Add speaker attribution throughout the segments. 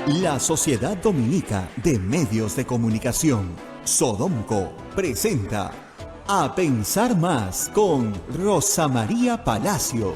Speaker 1: La Sociedad Dominica de Medios de Comunicación, Sodomco, presenta A Pensar Más con Rosa María Palacios.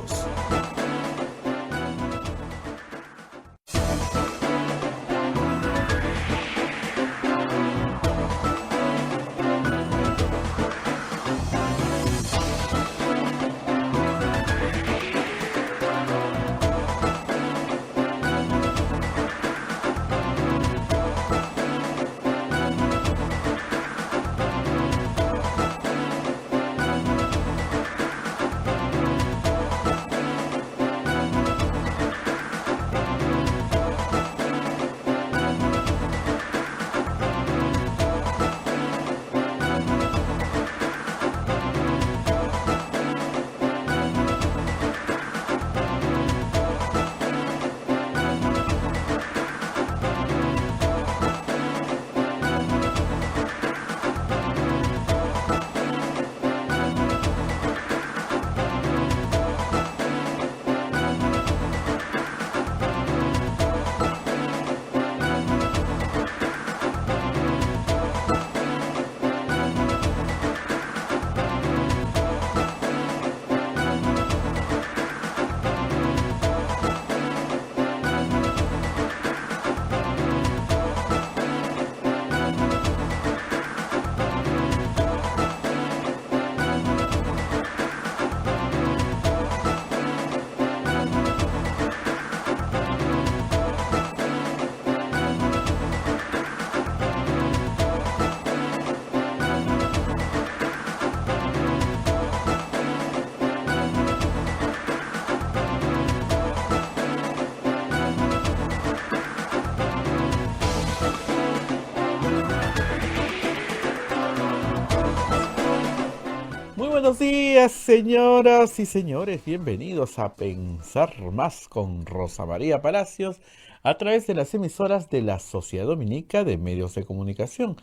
Speaker 2: Buenos días, señoras y señores, bienvenidos a Pensar Más con Rosa María Palacios a través de las emisoras de la Sociedad Dominica de Medios de Comunicación.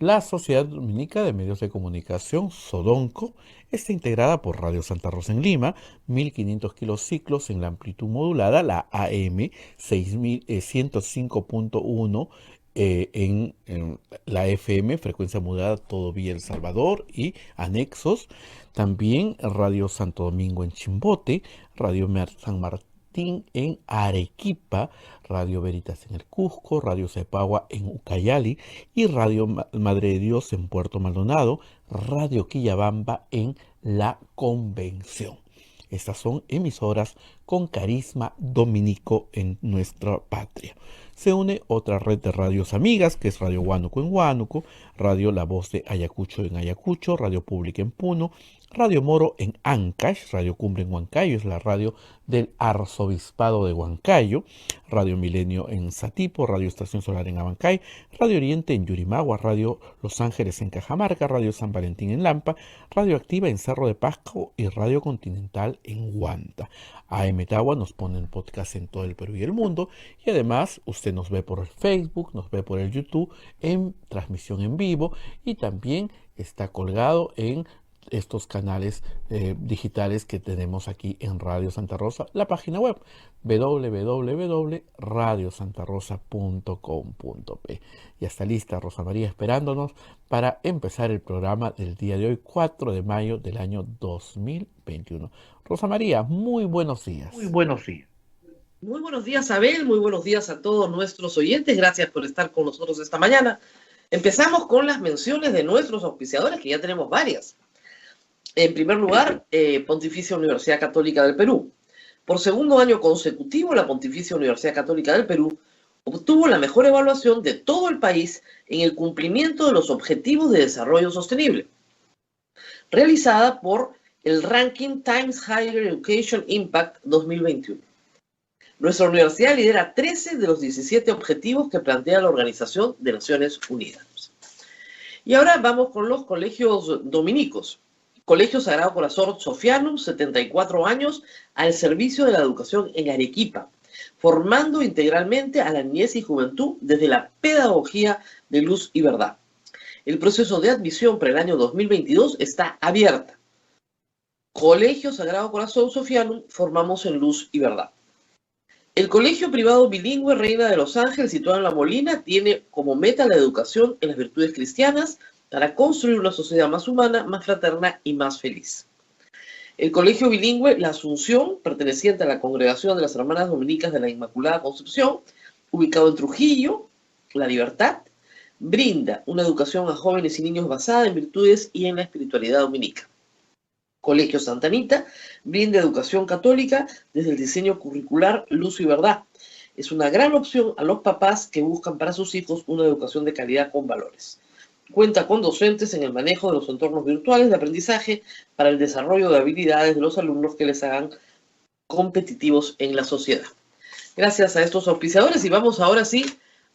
Speaker 2: La Sociedad Dominica de Medios de Comunicación, Sodomco, está integrada por Radio Santa Rosa en Lima, 1500 kilociclos en la amplitud modulada, la AM 105.1 en la FM, frecuencia modulada, todo vía El Salvador y anexos. También Radio Santo Domingo en Chimbote, Radio San Martín en Arequipa, Radio Veritas en el Cusco, Radio Cepagua en Ucayali y Radio Madre de Dios en Puerto Maldonado, Radio Quillabamba en La Convención. Estas son emisoras con carisma dominico en nuestra patria. Se une otra red de radios amigas, que es Radio Huánuco en Huánuco, Radio La Voz de Ayacucho en Ayacucho, Radio Pública en Puno, Radio Moro en Ancash, Radio Cumbre en Huancayo, es la radio del Arzobispado de Huancayo, Radio Milenio en Satipo, Radio Estación Solar en Abancay, Radio Oriente en Yurimagua, Radio Los Ángeles en Cajamarca, Radio San Valentín en Lampa, Radio Activa en Cerro de Pasco y Radio Continental en Huanta. AM Tagua nos pone el podcast en todo el Perú y el mundo, y además usted nos ve por el Facebook, nos ve por el YouTube en transmisión en vivo, y también está colgado en estos canales digitales que tenemos aquí en Radio Santa Rosa, la página web www.radiosantarosa.com.p. Ya está lista Rosa María esperándonos para empezar el programa del día de hoy, 4 de mayo del año 2021. Rosa María, muy buenos días.
Speaker 3: Muy buenos días. Muy buenos días, Abel. Muy buenos días a todos nuestros oyentes. Gracias por estar con nosotros esta mañana. Empezamos con las menciones de nuestros auspiciadores, que ya tenemos varias. En primer lugar, Pontificia Universidad Católica del Perú. Por segundo año consecutivo, la Pontificia Universidad Católica del Perú obtuvo la mejor evaluación de todo el país en el cumplimiento de los Objetivos de Desarrollo Sostenible, realizada por el Ranking Times Higher Education Impact 2021. Nuestra universidad lidera 13 de los 17 objetivos que plantea la Organización de Naciones Unidas. Y ahora vamos con los colegios dominicos. Colegio Sagrado Corazón Sofianum, 74 años, al servicio de la educación en Arequipa, formando integralmente a la niñez y juventud desde la pedagogía de luz y verdad. El proceso de admisión para el año 2022 está abierta. Colegio Sagrado Corazón Sofianum, formamos en luz y verdad. El Colegio Privado Bilingüe Reina de los Ángeles, situado en La Molina, tiene como meta la educación en las virtudes cristianas para construir una sociedad más humana, más fraterna y más feliz. El Colegio Bilingüe La Asunción, perteneciente a la Congregación de las Hermanas Dominicas de la Inmaculada Concepción, ubicado en Trujillo, La Libertad, brinda una educación a jóvenes y niños basada en virtudes y en la espiritualidad dominica. Colegio Santa Anita brinda educación católica desde el diseño curricular Luz y Verdad. Es una gran opción a los papás que buscan para sus hijos una educación de calidad con valores. Cuenta con docentes en el manejo de los entornos virtuales de aprendizaje para el desarrollo de habilidades de los alumnos que les hagan competitivos en la sociedad. Gracias a estos auspiciadores, y vamos ahora sí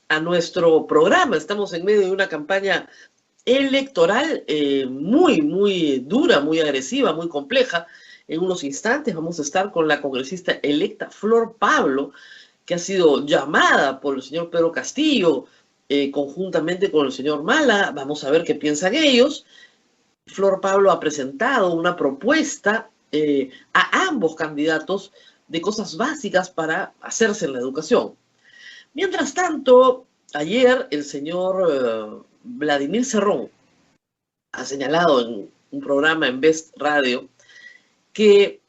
Speaker 3: a nuestro programa. Estamos en medio de una campaña electoral muy dura, muy agresiva, muy compleja. En unos instantes vamos a estar con la congresista electa Flor Pablo, que ha sido llamada por el señor Pedro Castillo, conjuntamente con el señor Mala. Vamos a ver qué piensan ellos. Flor Pablo ha presentado una propuesta a ambos candidatos de cosas básicas para hacerse en la educación. Mientras tanto, ayer el señor Vladimir Cerrón ha señalado en un programa en Best Radio que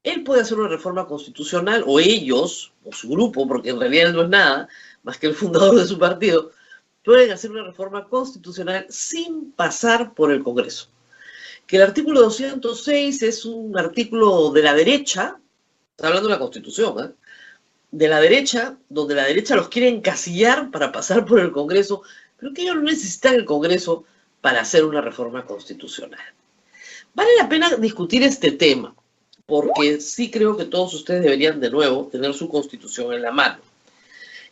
Speaker 3: él puede hacer una reforma constitucional, o ellos, o su grupo, porque en realidad él no es nada más que el fundador de su partido, pueden hacer una reforma constitucional sin pasar por el Congreso. Que el artículo 206 es un artículo de la derecha, está hablando de la Constitución, de la derecha, donde la derecha los quiere encasillar para pasar por el Congreso, pero que ellos no necesitan el Congreso para hacer una reforma constitucional. Vale la pena discutir este tema, porque sí creo que todos ustedes deberían de nuevo tener su Constitución en la mano.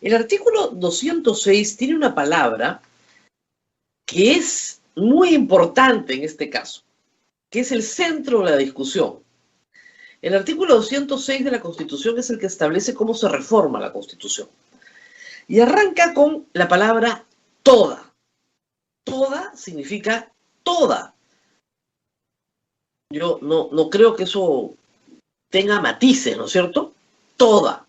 Speaker 3: El artículo 206 tiene una palabra que es muy importante en este caso, que es el centro de la discusión. El artículo 206 de la Constitución es el que establece cómo se reforma la Constitución. Y arranca con la palabra toda. Toda significa toda. Yo no creo que eso tenga matices, ¿no es cierto? Toda.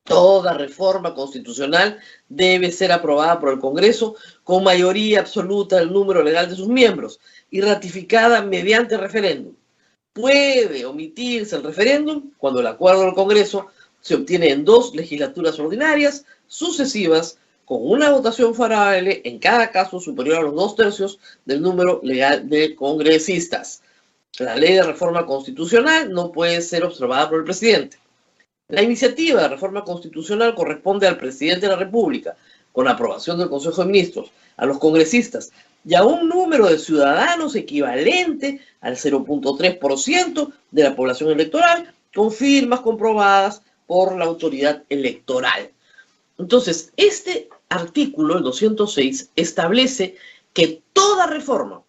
Speaker 3: Toda reforma constitucional debe ser aprobada por el Congreso con mayoría absoluta del número legal de sus miembros y ratificada mediante referéndum. Puede omitirse el referéndum cuando el acuerdo del Congreso se obtiene en 2 legislaturas ordinarias sucesivas con una votación favorable en cada caso superior a los 2/3 del número legal de congresistas. La ley de reforma constitucional no puede ser observada por el presidente. La iniciativa de reforma constitucional corresponde al presidente de la República, con aprobación del Consejo de Ministros, a los congresistas y a un número de ciudadanos equivalente al 0.3% de la población electoral, con firmas comprobadas por la autoridad electoral. Entonces, este artículo, el 206, establece que toda reforma,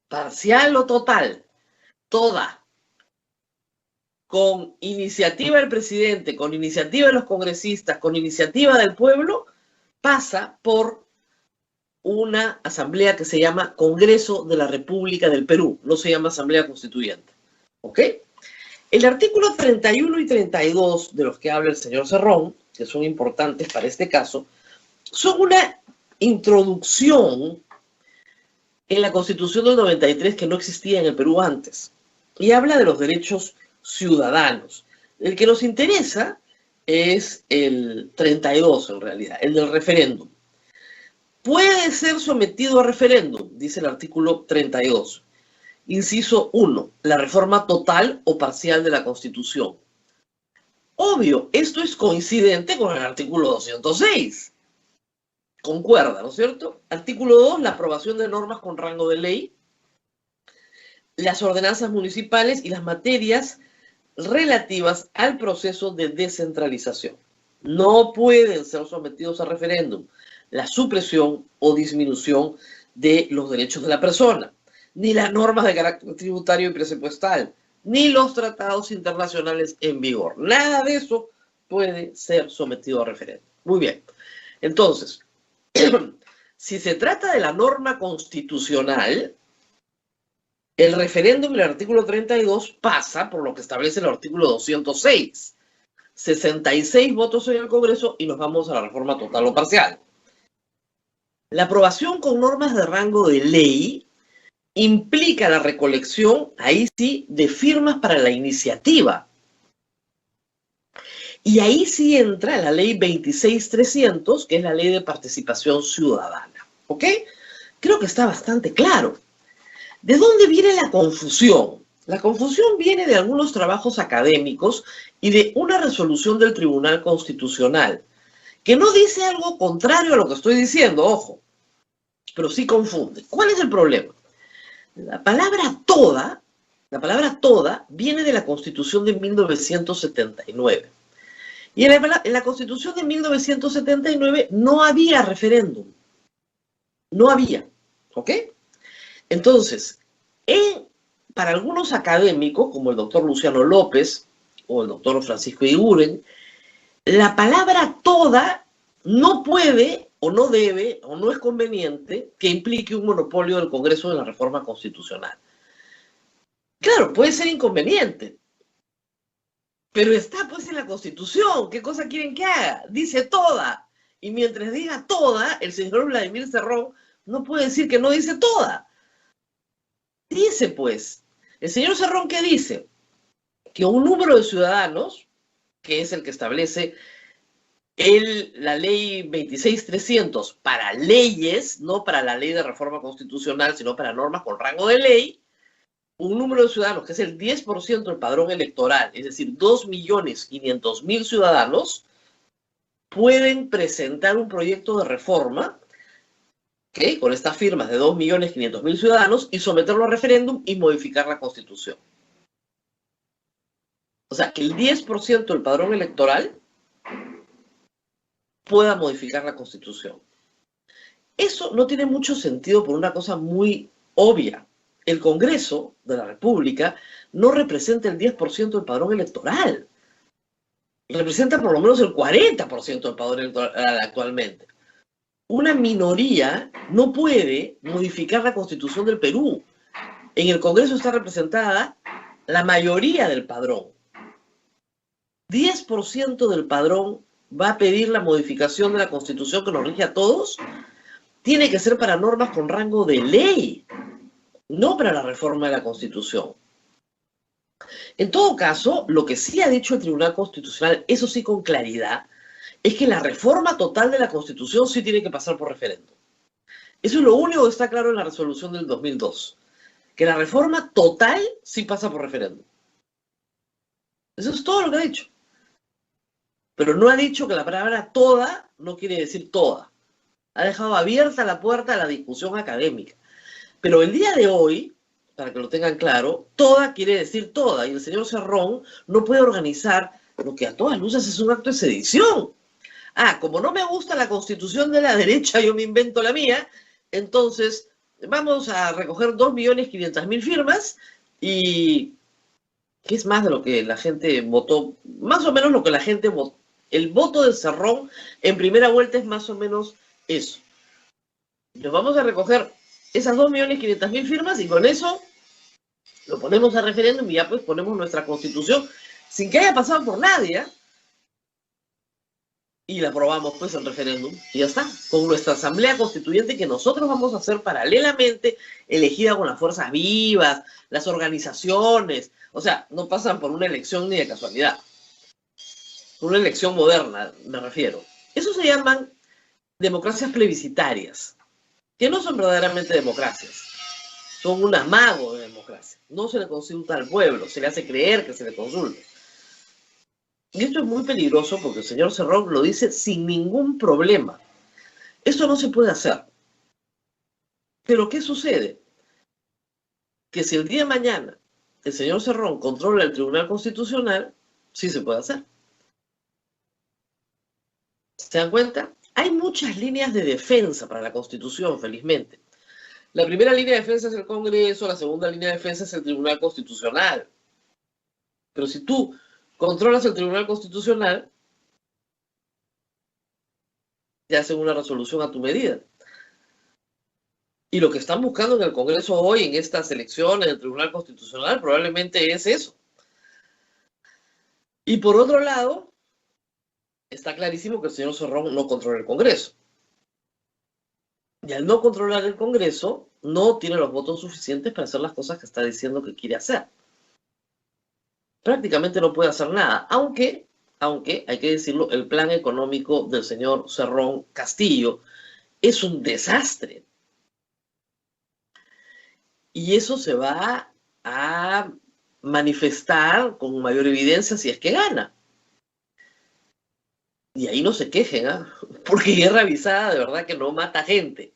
Speaker 3: parcial o total, toda, con iniciativa del presidente, con iniciativa de los congresistas, con iniciativa del pueblo, pasa por una asamblea que se llama Congreso de la República del Perú, no se llama Asamblea Constituyente. ¿Ok? El artículo 31 y 32 de los que habla el señor Cerrón, que son importantes para este caso, son una introducción en la Constitución del 93 que no existía en el Perú antes, y habla de los derechos ciudadanos. El que nos interesa es el 32 en realidad, el del referéndum. Puede ser sometido a referéndum, dice el artículo 32. Inciso 1, la reforma total o parcial de la Constitución. Obvio, esto es coincidente con el artículo 206. Concuerda, ¿no es cierto? Artículo 2, la aprobación de normas con rango de ley, las ordenanzas municipales y las materias relativas al proceso de descentralización. No pueden ser sometidos a referéndum la supresión o disminución de los derechos de la persona, ni las normas de carácter tributario y presupuestal, ni los tratados internacionales en vigor. Nada de eso puede ser sometido a referéndum. Muy bien. Entonces, si se trata de la norma constitucional, el referéndum del artículo 32 pasa por lo que establece el artículo 206. 66 votos en el Congreso y nos vamos a la reforma total o parcial. La aprobación con normas de rango de ley implica la recolección, ahí sí, de firmas para la iniciativa. Y ahí sí entra la ley 26300, que es la ley de participación ciudadana. ¿Ok? Creo que está bastante claro. ¿De dónde viene la confusión? La confusión viene de algunos trabajos académicos y de una resolución del Tribunal Constitucional, que no dice algo contrario a lo que estoy diciendo, ojo, pero sí confunde. ¿Cuál es el problema? La palabra toda viene de la Constitución de 1979. Y en la Constitución de 1979 no había referéndum. No había. ¿Ok? Entonces, para algunos académicos, como el doctor Luciano López o el doctor Francisco Iguren, la palabra toda no puede o no debe o no es conveniente que implique un monopolio del Congreso de la reforma constitucional. Claro, puede ser inconveniente, pero está pues en la Constitución. ¿Qué cosa quieren que haga? Dice toda. Y mientras diga toda, el señor Vladimir Cerrón no puede decir que no dice toda. Dice pues, el señor Cerrón, ¿qué dice? Que un número de ciudadanos, que es el que establece la ley 26300 para leyes, no para la ley de reforma constitucional, sino para normas con rango de ley, un número de ciudadanos que es el 10% del padrón electoral, es decir, 2.500.000 ciudadanos, pueden presentar un proyecto de reforma, ¿okay?, con estas firmas de 2.500.000 ciudadanos y someterlo a referéndum y modificar la Constitución. O sea, que el 10% del padrón electoral pueda modificar la Constitución. Eso no tiene mucho sentido por una cosa muy obvia. El Congreso de la República no representa el 10% del padrón electoral. Representa por lo menos el 40% del padrón electoral actualmente. Una minoría no puede modificar la Constitución del Perú. En el Congreso está representada la mayoría del padrón. 10% del padrón va a pedir la modificación de la Constitución que nos rige a todos. Tiene que ser para normas con rango de ley, no para la reforma de la Constitución. En todo caso, lo que sí ha dicho el Tribunal Constitucional, eso sí con claridad, es que la reforma total de la Constitución sí tiene que pasar por referéndum. Eso es lo único que está claro en la resolución del 2002, que la reforma total sí pasa por referéndum. Eso es todo lo que ha dicho. Pero no ha dicho que la palabra toda no quiere decir toda. Ha dejado abierta la puerta a la discusión académica. Pero el día de hoy, para que lo tengan claro, toda quiere decir toda. Y el señor Cerrón no puede organizar lo que a todas luces es un acto de sedición. Ah, como no me gusta la Constitución de la derecha, yo me invento la mía. Entonces, vamos a recoger 2.500.000 firmas y... ¿qué es más de lo que la gente votó? Más o menos lo que la gente votó. El voto de Cerrón en primera vuelta es más o menos eso. Nos vamos a recoger esas 2.500.000 firmas y con eso lo ponemos a referéndum y ya pues ponemos nuestra Constitución sin que haya pasado por nadie, ¿eh? Y la aprobamos pues en referéndum y ya está, con nuestra asamblea constituyente que nosotros vamos a hacer paralelamente, elegida con las fuerzas vivas, las organizaciones, o sea, no pasan por una elección ni de casualidad. Por una elección moderna, me refiero. Eso se llaman democracias plebiscitarias, que no son verdaderamente democracias. Son un amago de democracia. No se le consulta al pueblo, se le hace creer que se le consulta. Y esto es muy peligroso porque el señor Cerrón lo dice sin ningún problema. Esto no se puede hacer. Pero ¿qué sucede? Que si el día de mañana el señor Cerrón controla el Tribunal Constitucional, sí se puede hacer. ¿Se dan cuenta? Hay muchas líneas de defensa para la Constitución, felizmente. La primera línea de defensa es el Congreso, la segunda línea de defensa es el Tribunal Constitucional. Pero si tú controlas el Tribunal Constitucional, te hacen una resolución a tu medida. Y lo que están buscando en el Congreso hoy, en estas elecciones del Tribunal Constitucional, probablemente es eso. Y por otro lado, está clarísimo que el señor Cerrón no controla el Congreso. Y al no controlar el Congreso, no tiene los votos suficientes para hacer las cosas que está diciendo que quiere hacer. Prácticamente no puede hacer nada, aunque, hay que decirlo, el plan económico del señor Cerrón Castillo es un desastre. Y eso se va a manifestar con mayor evidencia si es que gana. Y ahí no se quejen, porque guerra avisada de verdad que no mata gente.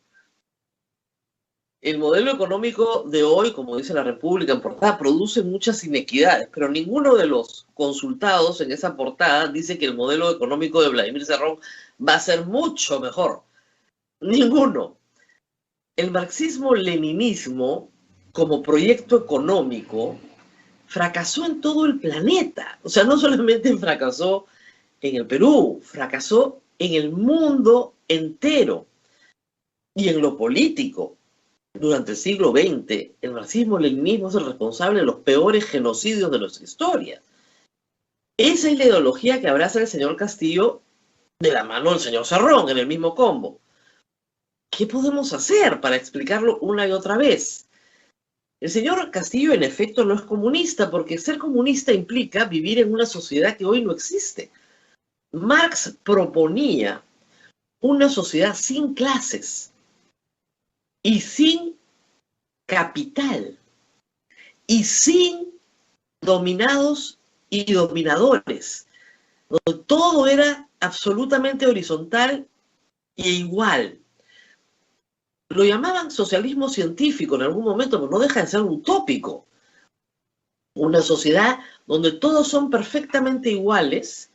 Speaker 3: El modelo económico de hoy, como dice la República en portada, produce muchas inequidades, pero ninguno de los consultados en esa portada dice que el modelo económico de Vladimir Cerrón va a ser mucho mejor. Ninguno. El marxismo-leninismo, como proyecto económico, fracasó en todo el planeta. O sea, no solamente fracasó en el Perú, fracasó en el mundo entero. Y en lo político, durante el siglo XX, el marxismo-leninismo es el responsable de los peores genocidios de nuestra historia. Esa es la ideología que abraza el señor Castillo de la mano del señor Cerrón, en el mismo combo. ¿Qué podemos hacer para explicarlo una y otra vez? El señor Castillo, en efecto, no es comunista, porque ser comunista implica vivir en una sociedad que hoy no existe. Marx proponía una sociedad sin clases y sin capital y sin dominados y dominadores, donde todo era absolutamente horizontal e igual. Lo llamaban socialismo científico en algún momento, pero no deja de ser un utópico. Una sociedad donde todos son perfectamente iguales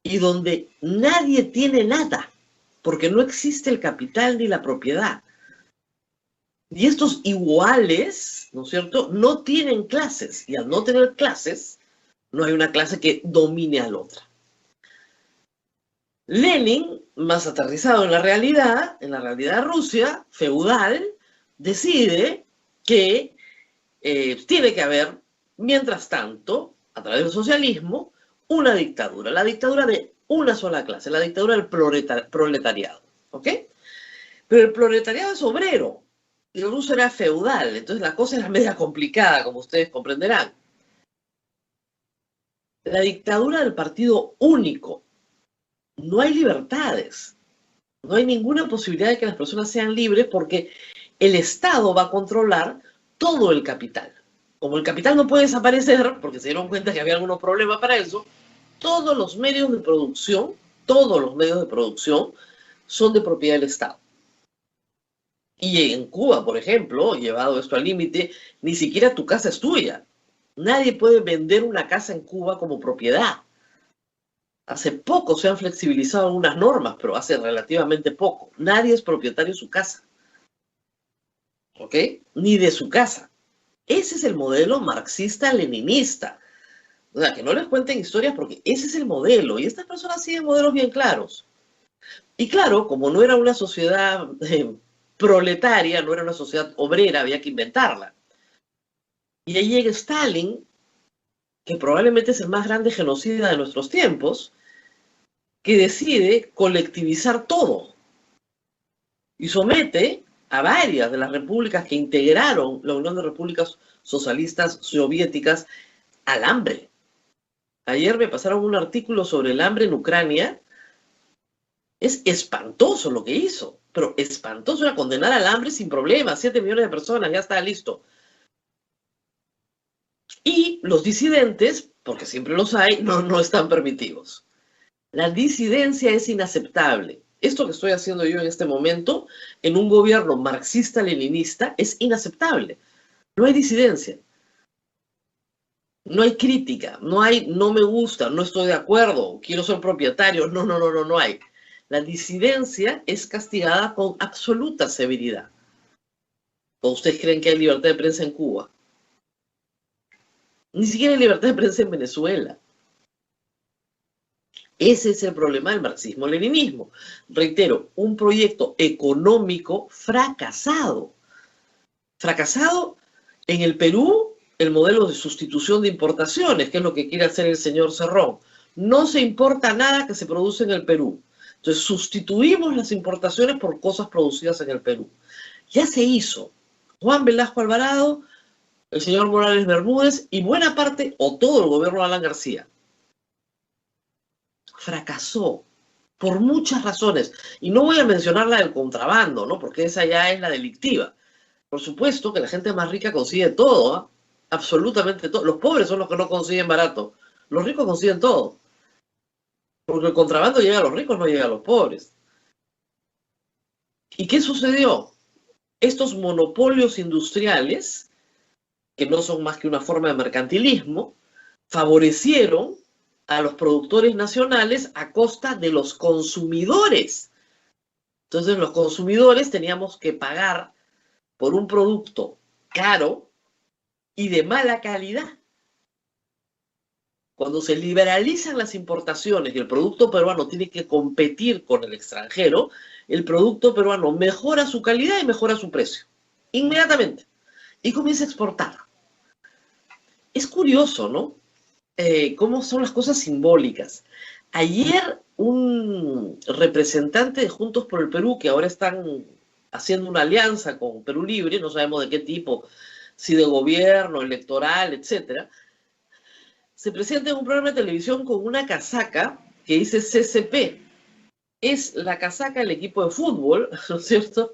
Speaker 3: y donde nadie tiene nada, porque no existe el capital ni la propiedad. Y estos iguales, ¿no es cierto?, no tienen clases, y al no tener clases, no hay una clase que domine a la otra. Lenin, más aterrizado en la realidad de Rusia, feudal, decide que tiene que haber, mientras tanto, a través del socialismo, una dictadura, la dictadura de una sola clase, la dictadura del proletariado, ¿ok? Pero el proletariado es obrero, y el ruso era feudal, entonces la cosa era media complicada, como ustedes comprenderán. La dictadura del partido único. No hay libertades, no hay ninguna posibilidad de que las personas sean libres porque el Estado va a controlar todo el capital. Como el capital no puede desaparecer, porque se dieron cuenta que había algunos problemas para eso, todos los medios de producción son de propiedad del Estado. Y en Cuba, por ejemplo, llevado esto al límite, ni siquiera tu casa es tuya. Nadie puede vender una casa en Cuba como propiedad. Hace poco se han flexibilizado algunas normas, pero hace relativamente poco. Nadie es propietario de su casa. ¿Ok? Ni de su casa. Ese es el modelo marxista-leninista. O sea, que no les cuenten historias porque ese es el modelo. Y estas personas siguen modelos bien claros. Y claro, como no era una sociedad proletaria, no era una sociedad obrera, había que inventarla. Y ahí llega Stalin, que probablemente es el más grande genocida de nuestros tiempos, que decide colectivizar todo y somete a varias de las repúblicas que integraron la Unión de Repúblicas Socialistas Soviéticas al hambre. Ayer me pasaron un artículo sobre el hambre en Ucrania. Es espantoso lo que hizo, pero espantoso, era condenar al hambre sin problema, 7 millones de personas, ya está listo. Y los disidentes, porque siempre los hay, no están permitidos. La disidencia es inaceptable. Esto que estoy haciendo yo en este momento, en un gobierno marxista-leninista, es inaceptable. No hay disidencia. No hay crítica. No hay no me gusta, no estoy de acuerdo, quiero ser propietario. No hay. La disidencia es castigada con absoluta severidad. ¿O ustedes creen que hay libertad de prensa en Cuba? Ni siquiera hay libertad de prensa en Venezuela. Ese es el problema del marxismo-leninismo. Reitero, un proyecto económico fracasado. Fracasado en el Perú, el modelo de sustitución de importaciones, que es lo que quiere hacer el señor Cerrón. no se importa nada que se produce en el Perú. Entonces sustituimos las importaciones por cosas producidas en el Perú. Ya se hizo. Juan Velasco Alvarado, el señor Morales Bermúdez y buena parte o todo el gobierno de Alan García. Fracasó por muchas razones. Y no voy a mencionar la del contrabando, ¿no? Porque esa ya es la delictiva. Por supuesto que la gente más rica consigue todo, ¿eh? Absolutamente todo. Los pobres son los que no consiguen barato. Los ricos consiguen todo. Porque el contrabando llega a los ricos, no llega a los pobres. ¿Y qué sucedió? Estos monopolios industriales, que no son más que una forma de mercantilismo, favorecieron a los productores nacionales a costa de los consumidores. Entonces los consumidores teníamos que pagar por un producto caro y de mala calidad. Cuando se liberalizan las importaciones y el producto peruano tiene que competir con el extranjero, el producto peruano mejora su calidad y mejora su precio. Inmediatamente. Y comienza a exportar. Es curioso, ¿no? Cómo son las cosas simbólicas. Ayer un representante de Juntos por el Perú, que ahora están haciendo una alianza con Perú Libre, no sabemos de qué tipo, si de gobierno, electoral, etcétera, se presenta en un programa de televisión con una casaca que dice CCP. Es la casaca del equipo de fútbol, ¿no es cierto?,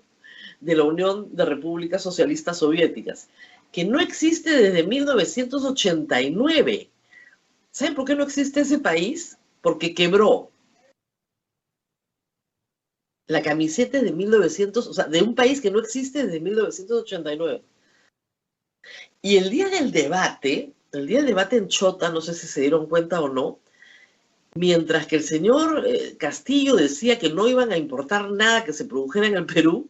Speaker 3: de la Unión de Repúblicas Socialistas Soviéticas, que no existe desde 1989. ¿Saben por qué no existe ese país? Porque quebró. La camiseta de 1900, o sea, de un país que no existe desde 1989. Y el día del debate en Chota, no sé si se dieron cuenta o no, mientras que el señor Castillo decía que no iban a importar nada que se produjera en el Perú,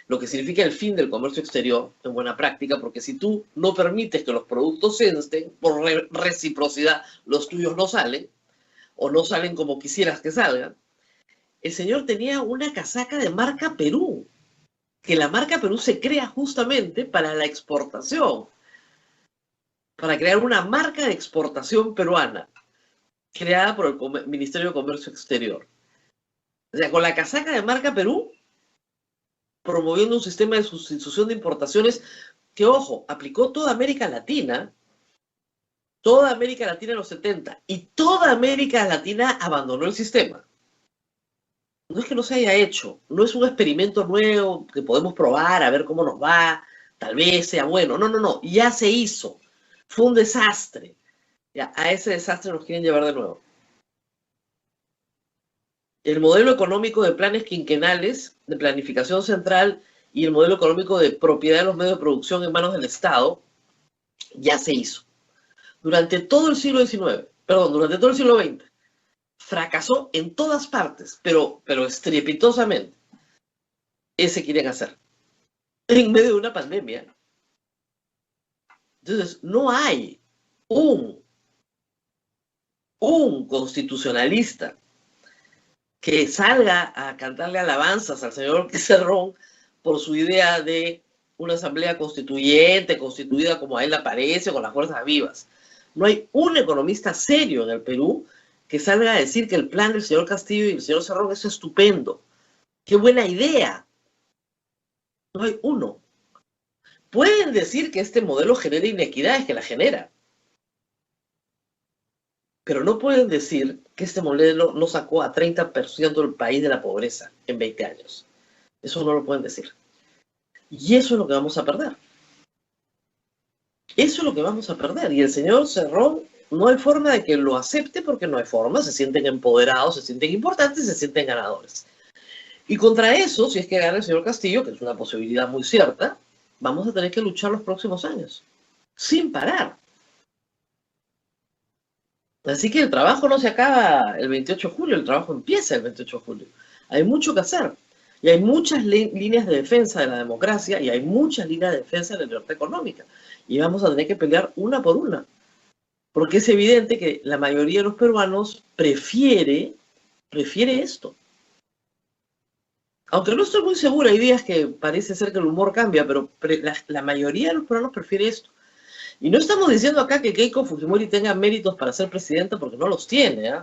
Speaker 3: lo que significa el fin del comercio exterior, en buena práctica, porque si tú no permites que los productos entren, por reciprocidad, los tuyos no salen, o no salen como quisieras que salgan, el señor tenía una casaca de marca Perú, que la marca Perú se crea justamente para la exportación, para crear una marca de exportación peruana, creada por el Ministerio de Comercio Exterior. O sea, con la casaca de marca Perú, promoviendo un sistema de sustitución de importaciones que, ojo, aplicó toda América Latina en los 70, y toda América Latina abandonó el sistema. No es que no se haya hecho, no es un experimento nuevo que podemos probar a ver cómo nos va, tal vez sea bueno. No, ya se hizo. Fue un desastre. Ya, a ese desastre nos quieren llevar de nuevo. El modelo económico de planes quinquenales, de planificación central, y el modelo económico de propiedad de los medios de producción en manos del Estado, ya se hizo. Durante todo el siglo XIX, durante todo el siglo XX, fracasó en todas partes, pero estrepitosamente. Ese quieren hacer. En medio de una pandemia. Entonces, no hay un constitucionalista que salga a cantarle alabanzas al señor Cerrón por su idea de una asamblea constituyente, constituida como a él aparece, con las fuerzas vivas. No hay un economista serio en el Perú que salga a decir que el plan del señor Castillo y el señor Cerrón es estupendo. ¡Qué buena idea! No hay uno. Pueden decir que este modelo genera inequidades, que la genera. Pero no pueden decir que este modelo no sacó a 30% del país de la pobreza en 20 años. Eso no lo pueden decir. Y eso es lo que vamos a perder. Eso es lo que vamos a perder. Y el señor Cerrón, no hay forma de que lo acepte, porque no hay forma. Se sienten empoderados, se sienten importantes, se sienten ganadores. Y contra eso, si es que gana el señor Castillo, que es una posibilidad muy cierta, vamos a tener que luchar los próximos años, sin parar. Así que el trabajo no se acaba el 28 de julio, el trabajo empieza el 28 de julio. Hay mucho que hacer. Y hay muchas líneas de defensa de la democracia, y hay muchas líneas de defensa de la libertad económica. Y vamos a tener que pelear una por una. Porque es evidente que la mayoría de los peruanos prefiere esto. Aunque no estoy muy segura, hay días que parece ser que el humor cambia, pero la mayoría de los peruanos prefiere esto. Y no estamos diciendo acá que Keiko Fujimori tenga méritos para ser presidenta, porque no los tiene, ¿eh?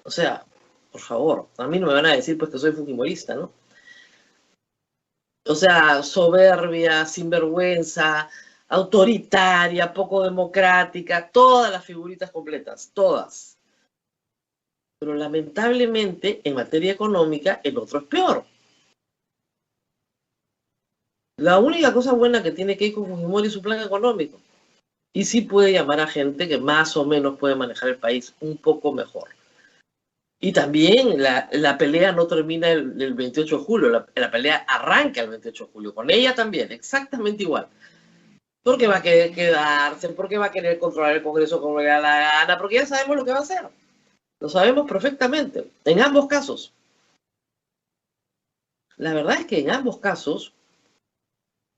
Speaker 3: O sea, por favor, a mí no me van a decir pues que soy fujimorista, ¿no? O sea, soberbia, sinvergüenza, autoritaria, poco democrática, todas las figuritas completas, todas. Pero lamentablemente, en materia económica, el otro es peor. La única cosa buena que tiene Keiko Fujimori es su plan económico. Y sí puede llamar a gente que más o menos puede manejar el país un poco mejor. Y también la pelea no termina el 28 de julio, la pelea arranca el 28 de julio, con ella también, exactamente igual. Porque va a querer quedarse, porque va a querer controlar el Congreso como le da la gana, porque ya sabemos lo que va a hacer. Lo sabemos perfectamente, en ambos casos. La verdad es que en ambos casos,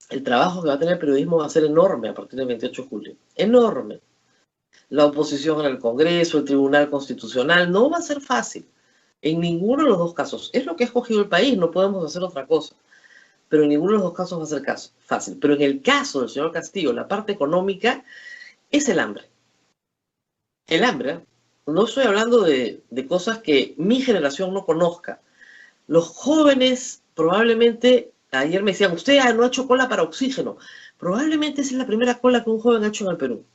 Speaker 3: el trabajo que va a tener el periodismo va a ser enorme a partir del 28 de julio. Enorme. La oposición en el Congreso, el Tribunal Constitucional, no va a ser fácil. En ninguno de los dos casos. Es lo que ha escogido el país, no podemos hacer otra cosa. Pero en ninguno de los dos casos va a ser fácil. Pero en el caso del señor Castillo, la parte económica es el hambre. El hambre, no estoy hablando de cosas que mi generación no conozca. Los jóvenes probablemente, ayer me decían, usted no ha hecho cola para oxígeno. Probablemente esa es la primera cola que un joven ha hecho en el Perú,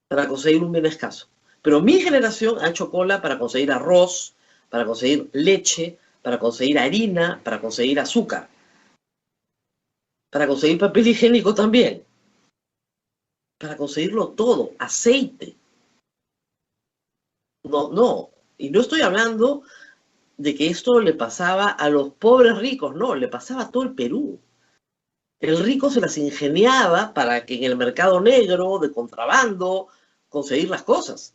Speaker 3: para conseguir un bien escaso. Pero mi generación ha hecho cola para conseguir arroz, para conseguir leche, para conseguir harina, para conseguir azúcar, para conseguir papel higiénico también, para conseguirlo todo, aceite. No, y no estoy hablando de que esto le pasaba a los pobres ricos, no, le pasaba a todo el Perú. El rico se las ingeniaba para que en el mercado negro, de contrabando, conseguir las cosas.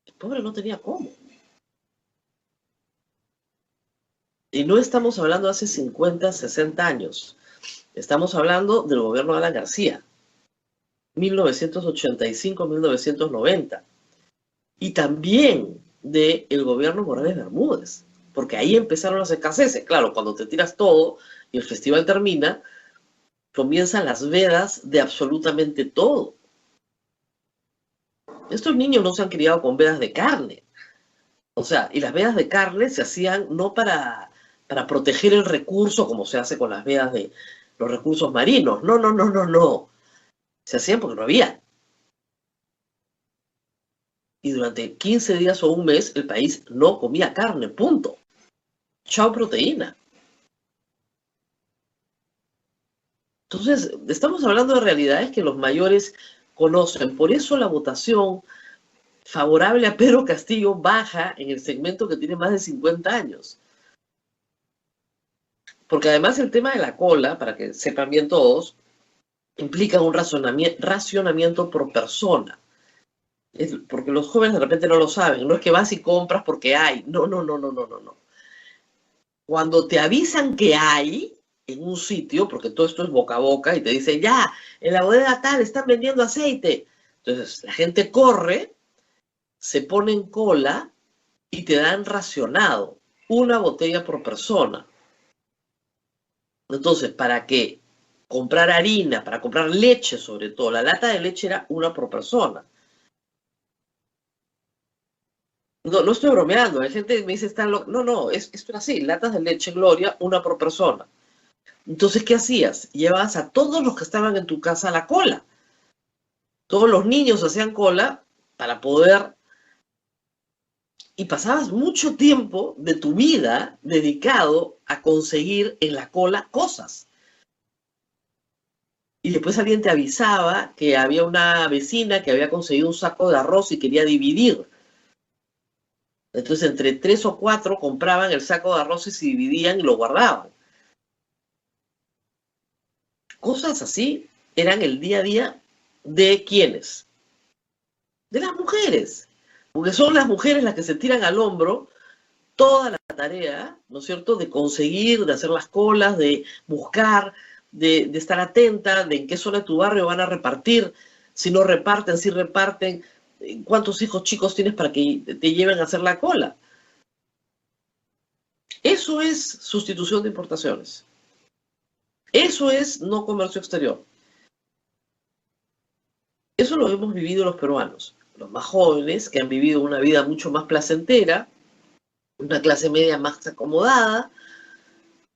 Speaker 3: El pobre no tenía cómo. Y no estamos hablando de hace 50, 60 años. Estamos hablando del gobierno de Alan García, 1985-1990. Y también del gobierno Morales Bermúdez, porque ahí empezaron las escaseces. Claro, cuando te tiras todo y el festival termina, comienzan las vedas de absolutamente todo. Estos niños no se han criado con vedas de carne. O sea, y las vedas de carne se hacían no para proteger el recurso, como se hace con las vedas de los recursos marinos. No. Se hacían porque no había. Y durante 15 días o un mes el país no comía carne, punto. Chao proteína. Entonces, estamos hablando de realidades que los mayores conocen. Por eso la votación favorable a Pedro Castillo baja en el segmento que tiene más de 50 años. Porque además el tema de la cola, para que sepan bien todos, implica un racionamiento por persona. Porque los jóvenes de repente no lo saben. No es que vas y compras porque hay. No. Cuando te avisan que hay en un sitio, porque todo esto es boca a boca, y te dicen, ya, en la bodega tal están vendiendo aceite. Entonces la gente corre, se pone en cola y te dan racionado una botella por persona. Entonces, ¿para qué? Comprar harina, para comprar leche sobre todo. La lata de leche era una por persona. No estoy bromeando. Hay gente que me dice, no, esto era así. Latas de leche Gloria, una por persona. Entonces, ¿qué hacías? Llevabas a todos los que estaban en tu casa a la cola. Todos los niños hacían cola para poder... Y pasabas mucho tiempo de tu vida dedicado a conseguir en la cola cosas. Y después alguien te avisaba que había una vecina que había conseguido un saco de arroz y quería dividir. Entonces entre 3 o 4 compraban el saco de arroz y se dividían y lo guardaban. Cosas así eran el día a día de ¿quiénes? De las mujeres. Porque son las mujeres las que se tiran al hombro toda la tarea, ¿no es cierto?, de conseguir, de hacer las colas, de buscar, de estar atenta, de en qué zona de tu barrio van a repartir, si no reparten, si reparten, cuántos hijos chicos tienes para que te lleven a hacer la cola. Eso es sustitución de importaciones. Eso es no comercio exterior. Eso lo hemos vivido los peruanos. los más jóvenes, que han vivido una vida mucho más placentera, una clase media más acomodada,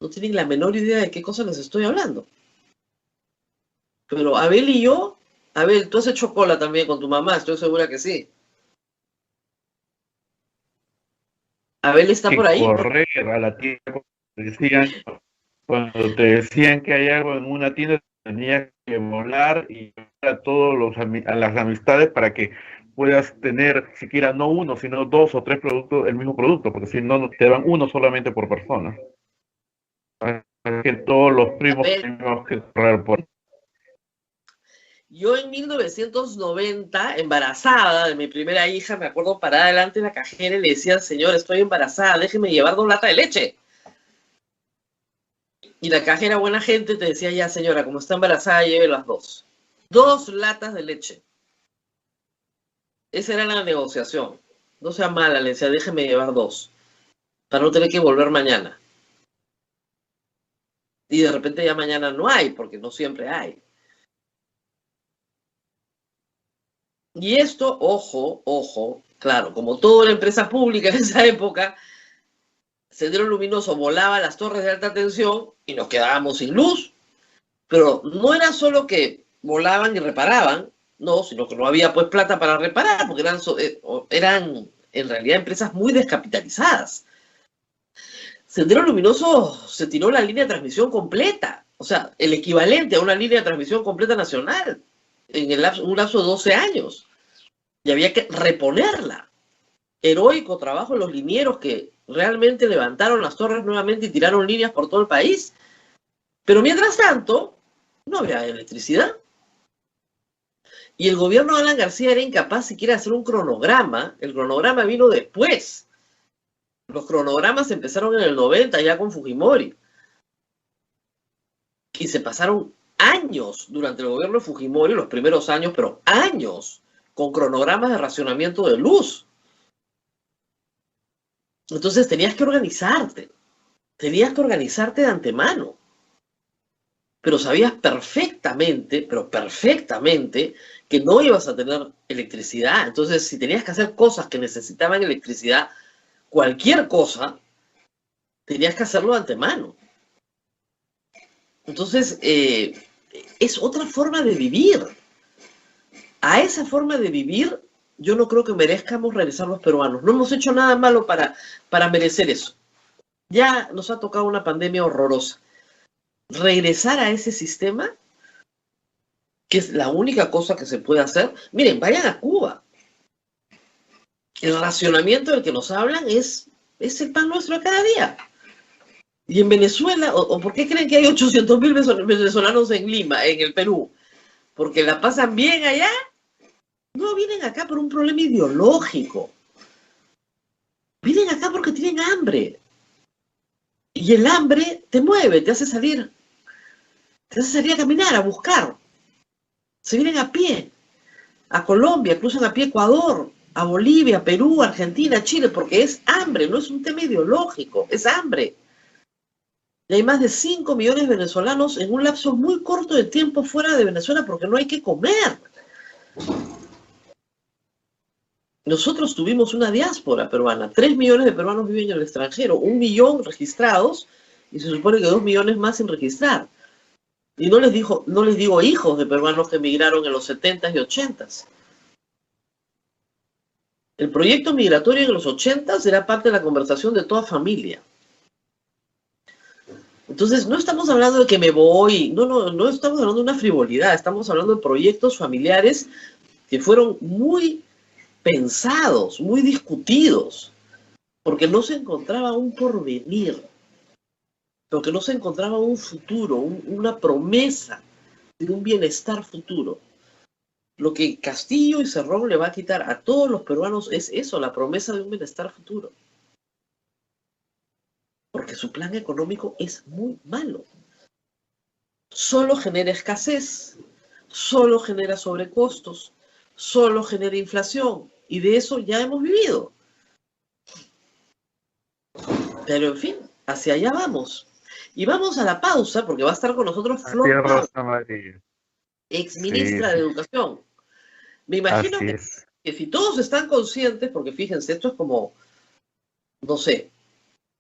Speaker 3: no tienen la menor idea de qué cosa les estoy hablando. Pero Abel y yo, Abel, tú has hecho cola también con tu mamá, estoy segura que sí. Abel está
Speaker 2: Que
Speaker 3: por ahí.
Speaker 2: correr a la tienda cuando te decían que hay algo en una tienda, tenías que volar y a a las amistades para que puedas tener siquiera no uno, sino dos o tres productos, el mismo producto, porque si no, te dan uno solamente por persona. Así que todos los primos
Speaker 3: Abel,
Speaker 2: teníamos que correr por...
Speaker 3: yo en 1990, embarazada de mi primera hija, me acuerdo parada delante de la cajera y le decía, señor, estoy embarazada, déjeme llevar 2 latas de leche. Y la cajera, buena gente, te decía, ya señora, como está embarazada, lleve las 2. 2 latas de leche. Esa era la negociación. No sea mala, le decía, déjeme llevar 2, para no tener que volver mañana. Y de repente ya mañana no hay, porque no siempre hay. Y esto, ojo, ojo, claro, como toda la empresa pública en esa época, Sendero Luminoso volaba las torres de alta tensión y nos quedábamos sin luz. Pero no era solo que volaban y reparaban, no, sino que no había pues plata para reparar, porque eran en realidad empresas muy descapitalizadas. Sendero Luminoso se tiró la línea de transmisión completa, o sea, el equivalente a una línea de transmisión completa nacional, en un lapso de 12 años. Y había que reponerla. Heroico trabajo de los linieros que realmente levantaron las torres nuevamente y tiraron líneas por todo el país. Pero mientras tanto, no había electricidad. Y el gobierno de Alan García era incapaz siquiera de hacer un cronograma. El cronograma vino después. Los cronogramas empezaron en el 90 ya con Fujimori. Y se pasaron años durante el gobierno de Fujimori, los primeros años, pero años, con cronogramas de racionamiento de luz. Entonces tenías que organizarte de antemano. Pero sabías perfectamente, que no ibas a tener electricidad. Entonces, si tenías que hacer cosas que necesitaban electricidad, cualquier cosa, tenías que hacerlo de antemano. Entonces, es otra forma de vivir. A esa forma de vivir, yo no creo que merezcamos regresar los peruanos. No hemos hecho nada malo para merecer eso. Ya nos ha tocado una pandemia horrorosa. Regresar a ese sistema, que es la única cosa que se puede hacer. Miren, vayan a Cuba. El racionamiento del que nos hablan es el pan nuestro de cada día. Y en Venezuela, o ¿por qué creen que hay 800.000 venezolanos en Lima, en el Perú? ¿Porque la pasan bien allá? No, vienen acá por un problema ideológico. Vienen acá porque tienen hambre. Y el hambre te mueve, te hace salir. Te hace salir a caminar, a buscar. Se vienen a pie. A Colombia, cruzan a pie Ecuador, a Bolivia, Perú, Argentina, Chile, porque es hambre, no es un tema ideológico, es hambre. Y hay más de 5 millones de venezolanos en un lapso muy corto de tiempo fuera de Venezuela porque no hay que comer. Nosotros tuvimos una diáspora peruana, 3 millones de peruanos viven en el extranjero, 1 millón registrados y se supone que 2 millones más sin registrar. Y no les digo hijos de peruanos que emigraron en los 70s y 80s. El proyecto migratorio en los 80s era parte de la conversación de toda familia. Entonces, no estamos hablando de que me voy, no estamos hablando de una frivolidad, estamos hablando de proyectos familiares que fueron muy pensados, muy discutidos, porque no se encontraba un porvenir, porque no se encontraba un futuro, una promesa de un bienestar futuro. Lo que Castillo y Cerrón le va a quitar a todos los peruanos es eso, la promesa de un bienestar futuro. Porque su plan económico es muy malo. Solo genera escasez, solo genera sobrecostos, solo genera inflación. Y de eso ya hemos vivido. Pero en fin, hacia allá vamos. Y vamos a la pausa porque va a estar con nosotros Flor Pablo, ex ministra de Educación. Me imagino que si todos están conscientes, porque fíjense, esto es como, no sé,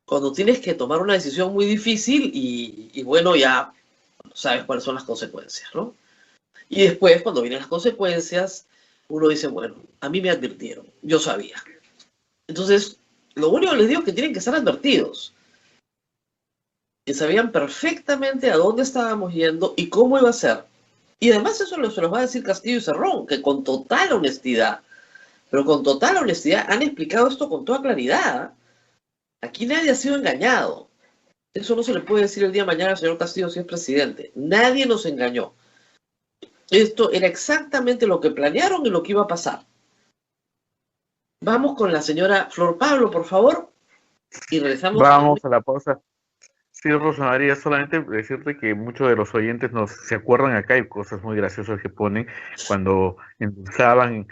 Speaker 3: cuando tienes que tomar una decisión muy difícil y bueno, ya sabes cuáles son las consecuencias, ¿no? Y después, cuando vienen las consecuencias, uno dice, bueno, a mí me advirtieron, yo sabía. Entonces, lo único que les digo es que tienen que estar advertidos, que sabían perfectamente a dónde estábamos yendo y cómo iba a ser. Y además eso se los va a decir Castillo y Cerrón, que con total honestidad, pero con total honestidad han explicado esto con toda claridad. Aquí nadie ha sido engañado. Eso no se le puede decir el día de mañana al señor Castillo si es presidente. Nadie nos engañó. Esto era exactamente lo que planearon y lo que iba a pasar. Vamos con la señora Flor Pablo, por favor, y regresamos.
Speaker 2: Vamos a la pausa. Sí, Rosa María, solamente decirte que muchos de los oyentes se acuerdan acá, hay cosas muy graciosas que ponen cuando endulzaban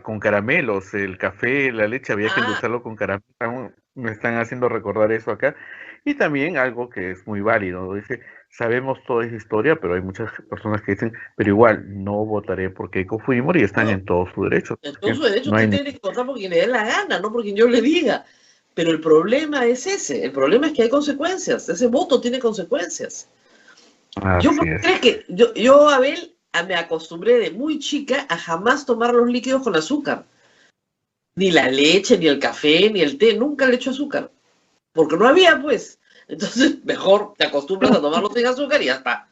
Speaker 2: con caramelos, el café, la leche, había que endulzarlo con caramelo. Me están haciendo recordar eso acá. Y también algo que es muy válido, ¿no? Dice, sabemos toda esa historia, pero hay muchas personas que dicen, pero igual no votaré por Keiko Fujimori y están en todo su derecho.
Speaker 3: En todo su derecho,
Speaker 2: no
Speaker 3: usted tiene que votar por quien le dé la gana, no por quien yo le diga. Pero el problema es ese, el problema es que hay consecuencias, ese voto tiene consecuencias. Yo, Abel, me acostumbré de muy chica a jamás tomar los líquidos con azúcar. Ni la leche, ni el café, ni el té, nunca le echo azúcar. Porque no había, pues. Entonces, mejor te acostumbras a tomarlo sin azúcar y ya está.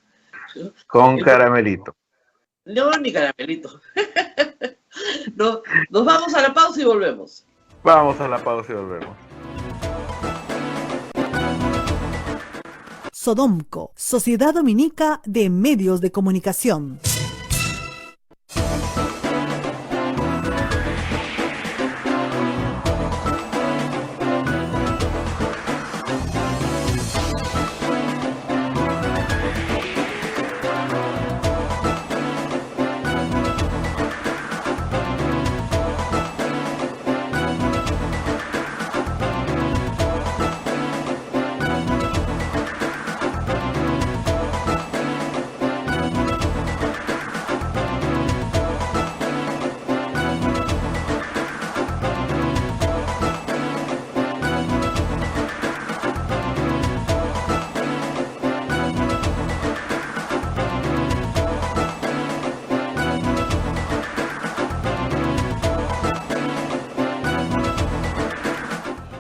Speaker 2: Con caramelito.
Speaker 3: No, ni caramelito. No, nos vamos a la pausa y volvemos.
Speaker 2: Vamos a la pausa y volvemos.
Speaker 4: Sodomco, Sociedad Dominica de Medios de Comunicación.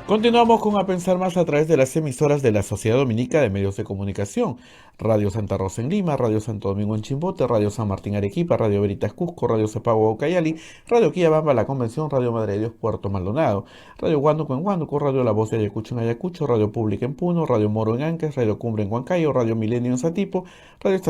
Speaker 2: Continuamos con A Pensar Más a través de las emisoras de la Sociedad Dominica de Medios de Comunicación. Radio Santa Rosa en Lima, Radio Santo Domingo en Chimbote, Radio San Martín Arequipa, Radio Veritas Cusco, Radio Cepagua Ucayali, Radio Quillabamba La Convención, Radio Madre de Dios Puerto Maldonado, Radio Huánuco en Huánuco, Radio La Voz de Ayacucho en Ayacucho, Radio Pública en Puno, Radio Moro en Ancash, Radio Cumbre en Huancayo, Radio Milenio en Satipo, Radio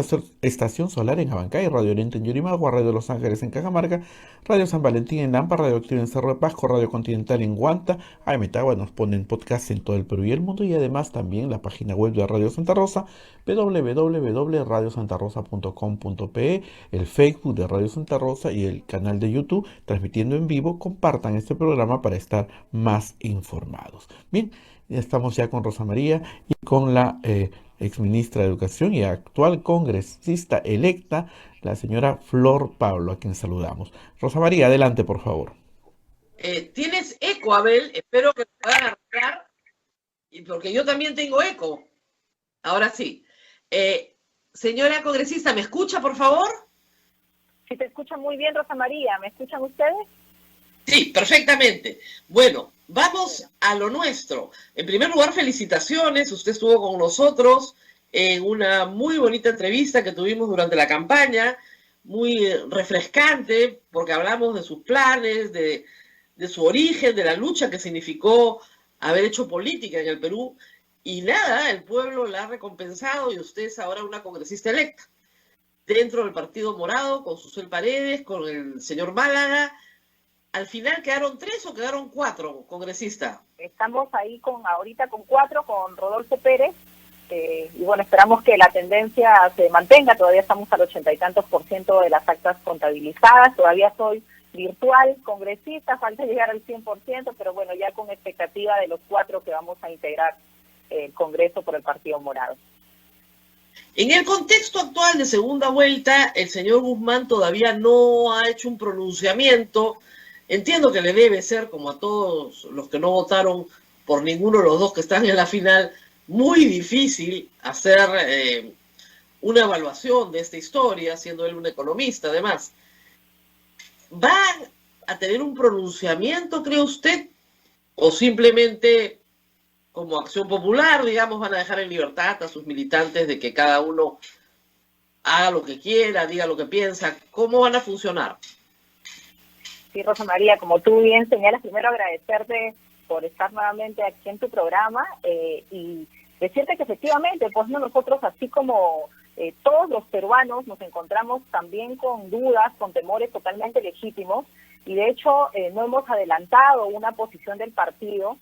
Speaker 2: Estación Solar en Abancay, Radio Oriente en Yurimagua, Radio Los Ángeles en Cajamarca, Radio San Valentín en Lampa, Radio Activa en Cerro de Pasco, Radio Continental en Huanta, Metagua nos ponen podcast en todo el Perú y el mundo, y además también la página web de Radio Santa Rosa, www.radiosantarosa.com.pe, el Facebook de Radio Santa Rosa y el canal de YouTube transmitiendo en vivo. Compartan este programa para estar más informados. Bien, estamos ya con Rosa María y con la exministra de Educación y actual congresista electa, la señora Flor Pablo, a quien saludamos. Rosa María, adelante, por favor.
Speaker 3: Tienes eco, Abel, espero que te puedan arreglar, y porque yo también tengo eco. Ahora sí. Señora congresista, ¿me escucha, por favor?
Speaker 5: Sí, te escucha muy bien, Rosa María. ¿Me escuchan ustedes?
Speaker 3: Sí, perfectamente. Bueno, vamos a lo nuestro. En primer lugar, felicitaciones. Usted estuvo con nosotros en una muy bonita entrevista que tuvimos durante la campaña, muy refrescante, porque hablamos de sus planes, de su origen, de la lucha que significó haber hecho política en el Perú, y nada, el pueblo la ha recompensado y usted es ahora una congresista electa dentro del Partido Morado, con Susel Paredes, con el señor Málaga. ¿Al final quedaron 3 o quedaron 4 congresistas?
Speaker 5: Estamos ahí ahorita con 4, con Rodolfo Pérez, y bueno, esperamos que la tendencia se mantenga. Todavía estamos al 80 y tantos % de las actas contabilizadas, todavía soy virtual congresista, falta llegar al 100%, pero bueno, ya con expectativa de los 4 que vamos a integrar el Congreso por el Partido Morado.
Speaker 3: En el contexto actual de segunda vuelta, el señor Guzmán todavía no ha hecho un pronunciamiento Entiendo que le debe ser, como a todos los que no votaron por ninguno de los dos que están en la final, muy difícil hacer una evaluación de esta historia, siendo él un economista además. ¿Va a tener un pronunciamiento, cree usted? ¿O simplemente, como Acción Popular, digamos, van a dejar en libertad a sus militantes de que cada uno haga lo que quiera, diga lo que piensa? ¿Cómo van a funcionar?
Speaker 5: Sí, Rosa María, como tú bien señalas, primero agradecerte por estar nuevamente aquí en tu programa y decirte que efectivamente, pues no, nosotros así como todos los peruanos nos encontramos también con dudas, con temores totalmente legítimos y de hecho no hemos adelantado una posición del partido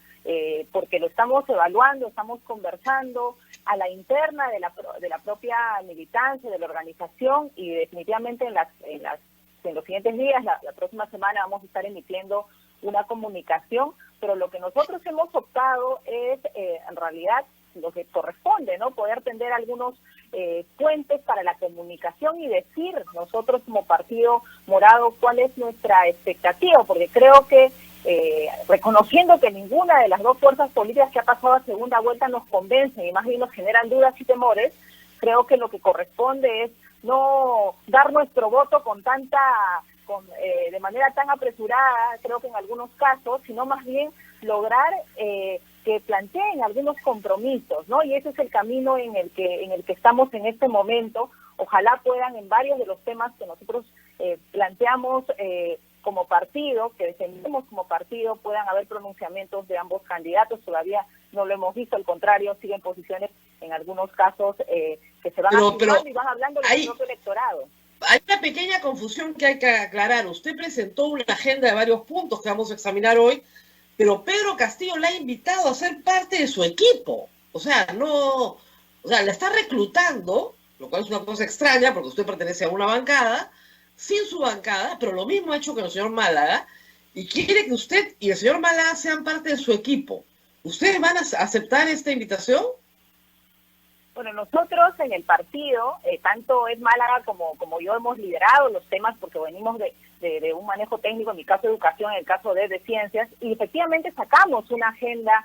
Speaker 5: porque lo estamos evaluando, estamos conversando a la interna de la propia militancia, de la organización y definitivamente en los siguientes días, la próxima semana vamos a estar emitiendo una comunicación, pero lo que nosotros hemos optado es en realidad lo que corresponde, ¿no? Poder tender algunos puentes para la comunicación y decir nosotros como Partido Morado cuál es nuestra expectativa, porque creo que reconociendo que ninguna de las dos fuerzas políticas que ha pasado a segunda vuelta nos convencen y más bien nos generan dudas y temores, creo que lo que corresponde es no dar nuestro voto de manera tan apresurada, creo que en algunos casos, sino más bien lograr que planteen algunos compromisos, ¿no? Y ese es el camino en el que estamos en este momento. Ojalá puedan en varios de los temas que nosotros planteamos como partido, que defendemos como partido, puedan haber pronunciamientos de ambos candidatos. Todavía no lo hemos visto, al contrario, siguen posiciones en algunos casos que se van afirmando y van hablando del propio electorado.
Speaker 3: Hay una pequeña confusión que hay que aclarar. Usted presentó una agenda de varios puntos que vamos a examinar hoy, pero Pedro Castillo la ha invitado a ser parte de su equipo. O sea, la está reclutando, lo cual es una cosa extraña porque usted pertenece a una bancada, sin su bancada, pero lo mismo ha hecho con el señor Málaga, y quiere que usted y el señor Málaga sean parte de su equipo. ¿Ustedes van a aceptar esta invitación?
Speaker 5: Bueno, nosotros en el partido, tanto Ed Málaga como yo hemos liderado los temas porque venimos de un manejo técnico, en mi caso de educación, en el caso de ciencias, y efectivamente sacamos una agenda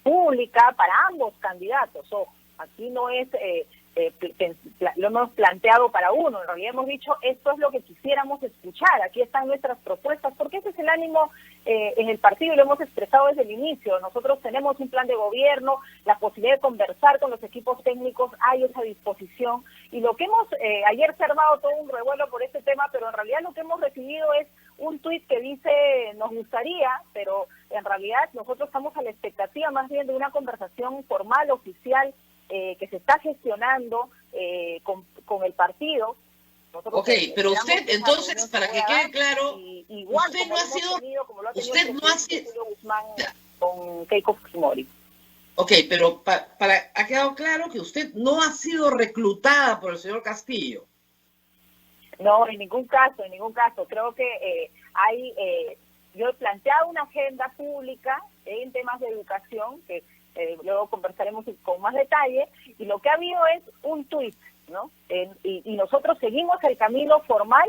Speaker 5: pública para ambos candidatos. Ojo, aquí no es, lo hemos planteado para uno, en realidad hemos dicho esto es lo que quisiéramos escuchar, aquí están nuestras propuestas, porque ese es el ánimo en el partido y lo hemos expresado desde el inicio. Nosotros tenemos un plan de gobierno, la posibilidad de conversar con los equipos técnicos, hay esa disposición, y lo que hemos, ayer se ha armado todo un revuelo por este tema, pero en realidad lo que hemos recibido es un tuit que dice nos gustaría, pero en realidad nosotros estamos a la expectativa más bien de una conversación formal, oficial, que se está gestionando con el partido. Nosotros
Speaker 3: pero usted, entonces, para que quede claro,
Speaker 5: igual,
Speaker 3: usted no ha sido... Usted no ha sido...
Speaker 5: Julio Guzmán con Keiko Fujimori.
Speaker 3: Pero ha quedado claro que usted no ha sido reclutada por el señor Castillo.
Speaker 5: No, en ningún caso. Creo que yo he planteado una agenda pública en temas de educación que luego conversaremos con más detalle, y lo que ha habido es un tuit, ¿no? Y nosotros seguimos el camino formal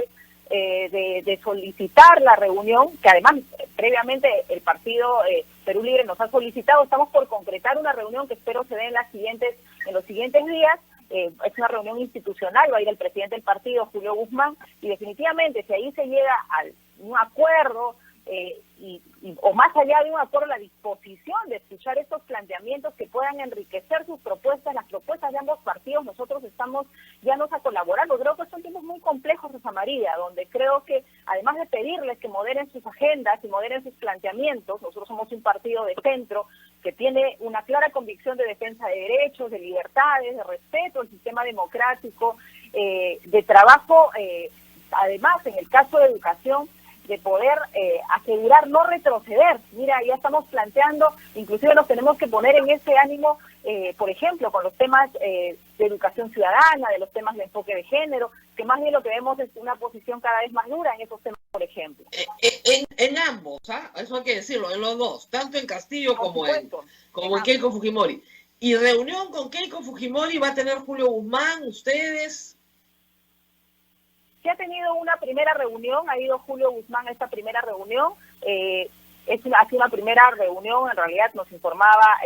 Speaker 5: de solicitar la reunión, que además previamente el partido Perú Libre nos ha solicitado. Estamos por concretar una reunión que espero se dé en los siguientes días. Es una reunión institucional, va a ir el presidente del partido, Julio Guzmán, y definitivamente si ahí se llega a un acuerdo, o más allá de un acuerdo, la disposición de escuchar estos planteamientos que puedan enriquecer sus propuestas, las propuestas de ambos partidos, nosotros estamos llanos a colaborar. Creo que son tiempos muy complejos, Rosa María, donde creo que además de pedirles que moderen sus agendas y moderen sus planteamientos, nosotros somos un partido de centro que tiene una clara convicción de defensa de derechos, de libertades, de respeto al sistema democrático, de trabajo, además en el caso de educación, de poder asegurar no retroceder. Mira, ya estamos planteando, inclusive nos tenemos que poner en ese ánimo, por ejemplo, con los temas de educación ciudadana, de los temas de enfoque de género, que más bien lo que vemos es una posición cada vez más dura en esos temas, por ejemplo.
Speaker 3: En ambos, eso hay que decirlo, en los dos, tanto en Castillo como en Keiko Fujimori. ¿Y reunión con Keiko Fujimori va a tener Julio Guzmán, ustedes?
Speaker 5: Se ha tenido una primera reunión, ha ido Julio Guzmán a esta primera reunión, ha sido una primera reunión, en realidad nos informaba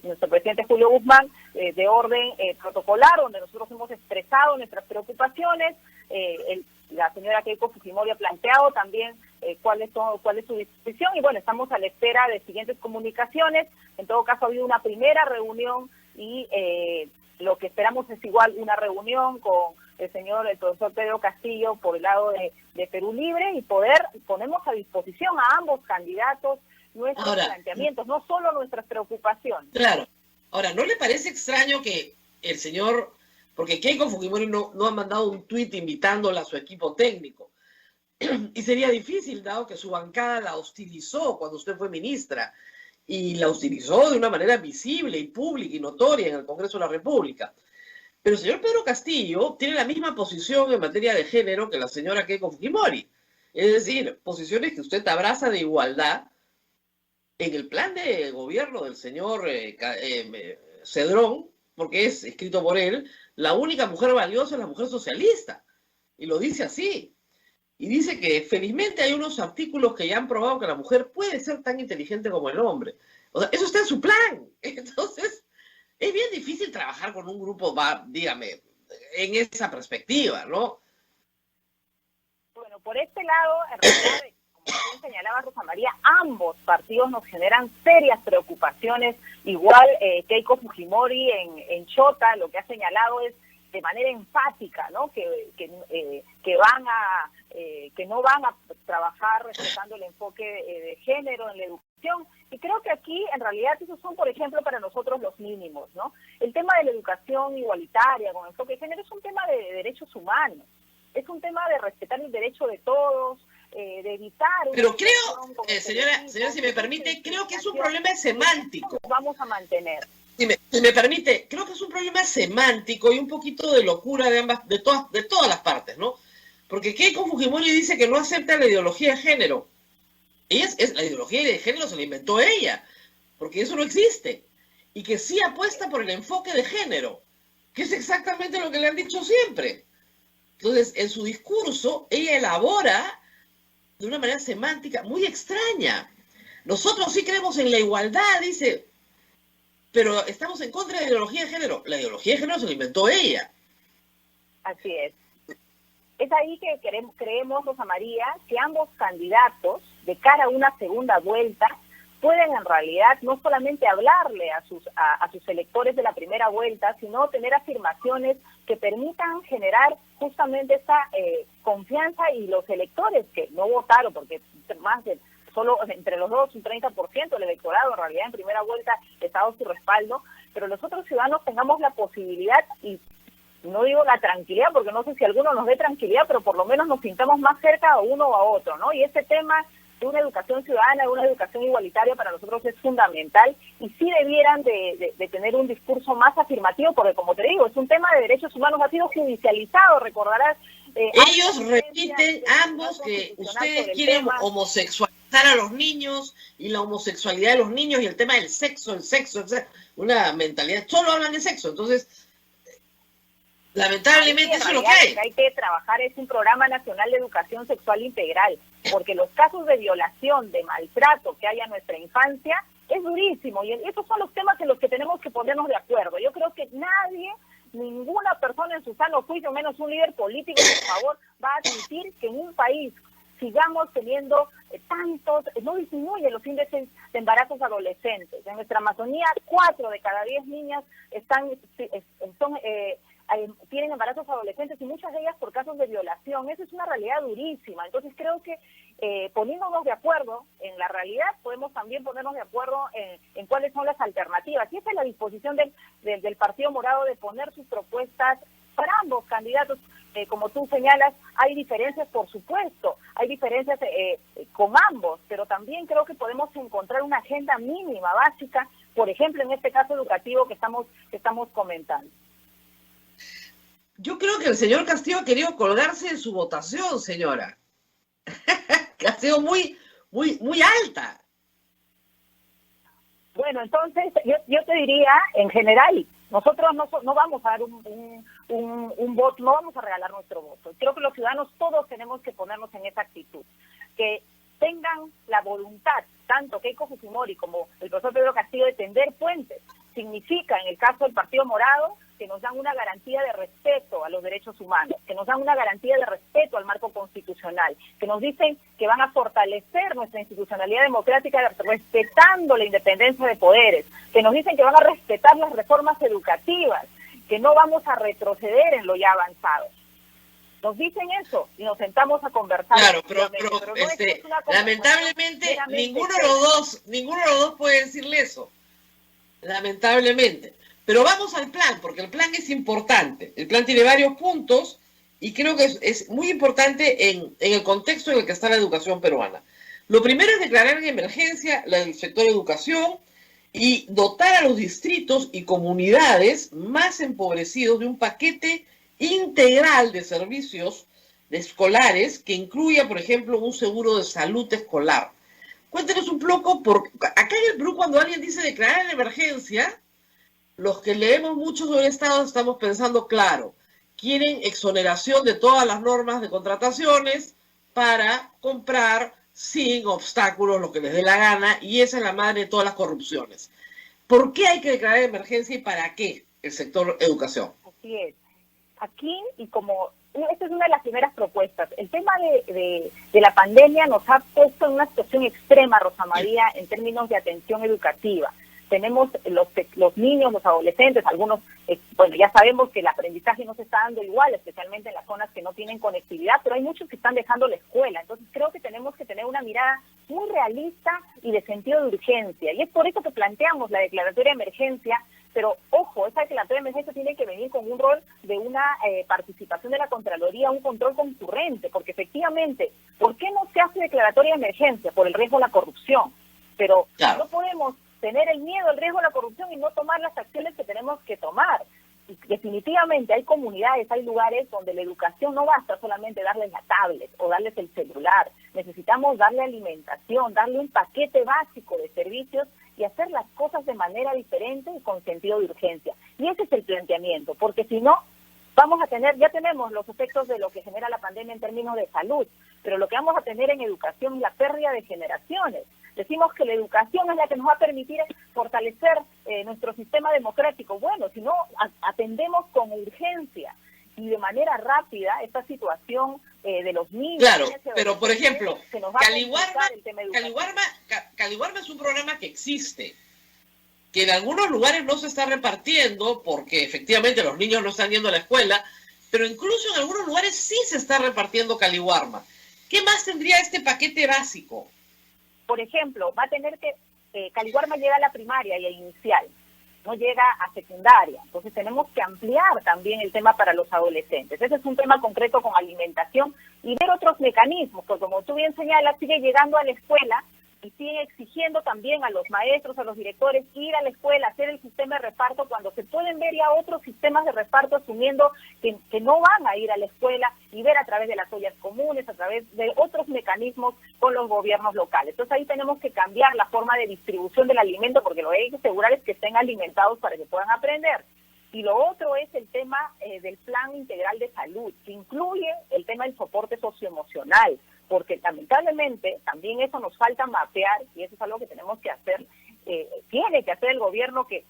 Speaker 5: nuestro presidente Julio Guzmán, de orden protocolar, donde nosotros hemos expresado nuestras preocupaciones. La señora Keiko Fujimori ha planteado también cuál es su disposición, y bueno, estamos a la espera de siguientes comunicaciones. En todo caso, ha habido una primera reunión y lo que esperamos es igual una reunión con el profesor Pedro Castillo por el lado de Perú Libre, y ponemos a disposición a ambos candidatos nuestros planteamientos, no solo nuestras preocupaciones.
Speaker 3: Claro. Ahora, ¿no le parece extraño que el señor, porque Keiko Fujimori no ha mandado un tuit invitándola a su equipo técnico? Y sería difícil, dado que su bancada la hostilizó cuando usted fue ministra, y la hostilizó de una manera visible y pública y notoria en el Congreso de la República. Pero el señor Pedro Castillo tiene la misma posición en materia de género que la señora Keiko Fujimori. Es decir, posiciones que usted abraza de igualdad. En el plan de gobierno del señor Cedrón, porque es escrito por él, la única mujer valiosa es la mujer socialista. Y lo dice así. Y dice que felizmente hay unos artículos que ya han probado que la mujer puede ser tan inteligente como el hombre. O sea, eso está en su plan. Entonces, es bien difícil trabajar con un grupo, dígame, en esa perspectiva, ¿no?
Speaker 5: Bueno, por este lado, en realidad, como bien señalaba Rosa María, ambos partidos nos generan serias preocupaciones. Igual Keiko Fujimori en Chota lo que ha señalado es de manera enfática, ¿no? Que no van a trabajar respetando el enfoque de género en la educación. Y creo que aquí, en realidad, esos son, por ejemplo, para nosotros los mínimos, ¿no? El tema de la educación igualitaria con enfoque de género es un tema de derechos humanos, es un tema de respetar el derecho de todos, de evitar...
Speaker 3: Pero creo, señora, si me permite, creo que es un problema semántico.
Speaker 5: Vamos a mantener.
Speaker 3: Si me permite, creo que es un problema semántico y un poquito de locura de todas las partes, ¿no? Porque Keiko Fujimori dice que no acepta la ideología de género. La ideología de género se la inventó ella, porque eso no existe. Y que sí apuesta por el enfoque de género, que es exactamente lo que le han dicho siempre. Entonces, en su discurso, ella elabora de una manera semántica muy extraña. Nosotros sí creemos en la igualdad, dice, pero estamos en contra de la ideología de género. La ideología de género se la inventó ella.
Speaker 5: Así es. Es ahí que creemos, Rosa María, que ambos candidatos, de cara a una segunda vuelta, pueden en realidad no solamente hablarle a sus electores de la primera vuelta, sino tener afirmaciones que permitan generar justamente esa confianza, y los electores que no votaron, porque solo entre los dos un 30% del electorado en realidad en primera vuelta está dado su respaldo, pero los otros ciudadanos tengamos la posibilidad, y no digo la tranquilidad, porque no sé si alguno nos dé tranquilidad, pero por lo menos nos sintamos más cerca a uno o a otro, ¿no? Y este tema de una educación ciudadana, de una educación igualitaria, para nosotros es fundamental, y sí debieran de tener un discurso más afirmativo, porque como te digo, es un tema de derechos humanos, ha sido judicializado, recordarás.
Speaker 3: Ellos repiten ambos que ustedes quieren homosexualizar a los niños, y la homosexualidad de los niños, y el tema del sexo, una mentalidad, solo hablan de sexo. Entonces, lamentablemente eso es lo que hay.
Speaker 5: Hay que trabajar, es un programa nacional de educación sexual integral, porque los casos de violación, de maltrato que hay a nuestra infancia es durísimo, y esos son los temas en los que tenemos que ponernos de acuerdo. Yo creo que ninguna persona en su sano juicio, menos un líder político, por favor, va a admitir que en un país sigamos teniendo no disminuyen los índices de embarazos adolescentes. En nuestra Amazonía, 4 de cada 10 niñas tienen embarazos adolescentes, y muchas de ellas por casos de violación. Eso es una realidad durísima. Entonces creo que poniéndonos de acuerdo en la realidad, podemos también ponernos de acuerdo en cuáles son las alternativas. Y esa es la disposición del Partido Morado, de poner sus propuestas para ambos candidatos. Como tú señalas, hay diferencias, por supuesto, hay diferencias con ambos, pero también creo que podemos encontrar una agenda mínima, básica, por ejemplo, en este caso educativo que estamos comentando.
Speaker 3: Yo creo que el señor Castillo ha querido colgarse de su votación, señora. Que ha sido muy, muy, muy alta.
Speaker 5: Bueno, entonces yo te diría, en general, Nosotros no vamos a dar un voto, no vamos a regalar nuestro voto. Creo que los ciudadanos todos tenemos que ponernos en esa actitud, que tengan la voluntad, tanto Keiko Fujimori como el profesor Pedro Castillo, de tender puentes. Significa, en el caso del Partido Morado, que nos dan una garantía de respeto a los derechos humanos, que nos dan una garantía de respeto al marco constitucional, que nos dicen que van a fortalecer nuestra institucionalidad democrática respetando la independencia de poderes, que nos dicen que van a respetar las reformas educativas, que no vamos a retroceder en lo ya avanzado. Nos dicen eso y nos sentamos a conversar.
Speaker 3: Claro, pero lamentablemente ninguno de los dos puede decirle eso. Lamentablemente. Pero vamos al plan, porque el plan es importante. El plan tiene varios puntos y creo que es muy importante en el contexto en el que está la educación peruana. Lo primero es declarar en emergencia el sector educación y dotar a los distritos y comunidades más empobrecidos de un paquete integral de servicios escolares que incluya, por ejemplo, un seguro de salud escolar. Cuéntenos un poco, porque acá en el Perú, cuando alguien dice declarar en emergencia, los que leemos mucho sobre el Estado estamos pensando, claro, quieren exoneración de todas las normas de contrataciones para comprar sin obstáculos lo que les dé la gana, y esa es la madre de todas las corrupciones. ¿Por qué hay que declarar emergencia y para qué el sector educación?
Speaker 5: Así es. Aquí, y como esta es una de las primeras propuestas, el tema de la pandemia nos ha puesto en una situación extrema, Rosa María, en términos de atención educativa. Tenemos los niños, los adolescentes, algunos, bueno, ya sabemos que el aprendizaje no se está dando igual, especialmente en las zonas que no tienen conectividad, pero hay muchos que están dejando la escuela. Entonces creo que tenemos que tener una mirada muy realista y de sentido de urgencia. Y es por eso que planteamos la declaratoria de emergencia, pero ojo, esa declaratoria de emergencia tiene que venir con un rol de una participación de la Contraloría, un control concurrente, porque efectivamente, ¿por qué no se hace declaratoria de emergencia? Por el riesgo de la corrupción. Pero claro, no podemos tener el miedo, el riesgo de la corrupción y no tomar las acciones que tenemos que tomar. Y definitivamente hay comunidades, hay lugares donde la educación no basta solamente darles la tablet o darles el celular. Necesitamos darle alimentación, darle un paquete básico de servicios y hacer las cosas de manera diferente y con sentido de urgencia. Y ese es el planteamiento, porque si no, vamos a tener, ya tenemos los efectos de lo que genera la pandemia en términos de salud, pero lo que vamos a tener en educación es la pérdida de generaciones. Decimos que la educación es la que nos va a permitir fortalecer nuestro sistema democrático. Bueno, si no, atendemos con urgencia y de manera rápida esta situación de los niños.
Speaker 3: Claro, pero por ejemplo, Caliwarma es un programa que existe, que en algunos lugares no se está repartiendo porque efectivamente los niños no están yendo a la escuela, pero incluso en algunos lugares sí se está repartiendo Caliwarma. ¿Qué más tendría este paquete básico?
Speaker 5: Por ejemplo, va a tener que, Caliwarma llega a la primaria y a inicial, no llega a secundaria. Entonces tenemos que ampliar también el tema para los adolescentes. Ese es un tema concreto con alimentación y ver otros mecanismos, porque como tú bien señalas, sigue llegando a la escuela y siguen exigiendo también a los maestros, a los directores, ir a la escuela, hacer el sistema de reparto, cuando se pueden ver ya otros sistemas de reparto asumiendo que no van a ir a la escuela y ver a través de las ollas comunes, a través de otros mecanismos con los gobiernos locales. Entonces ahí tenemos que cambiar la forma de distribución del alimento, porque lo que hay que asegurar es que estén alimentados para que puedan aprender. Y lo otro es el tema del plan integral de salud, que incluye el tema del soporte socioemocional, porque lamentablemente también eso nos falta mapear, y eso es algo que tenemos que hacer, tiene que hacer el gobierno que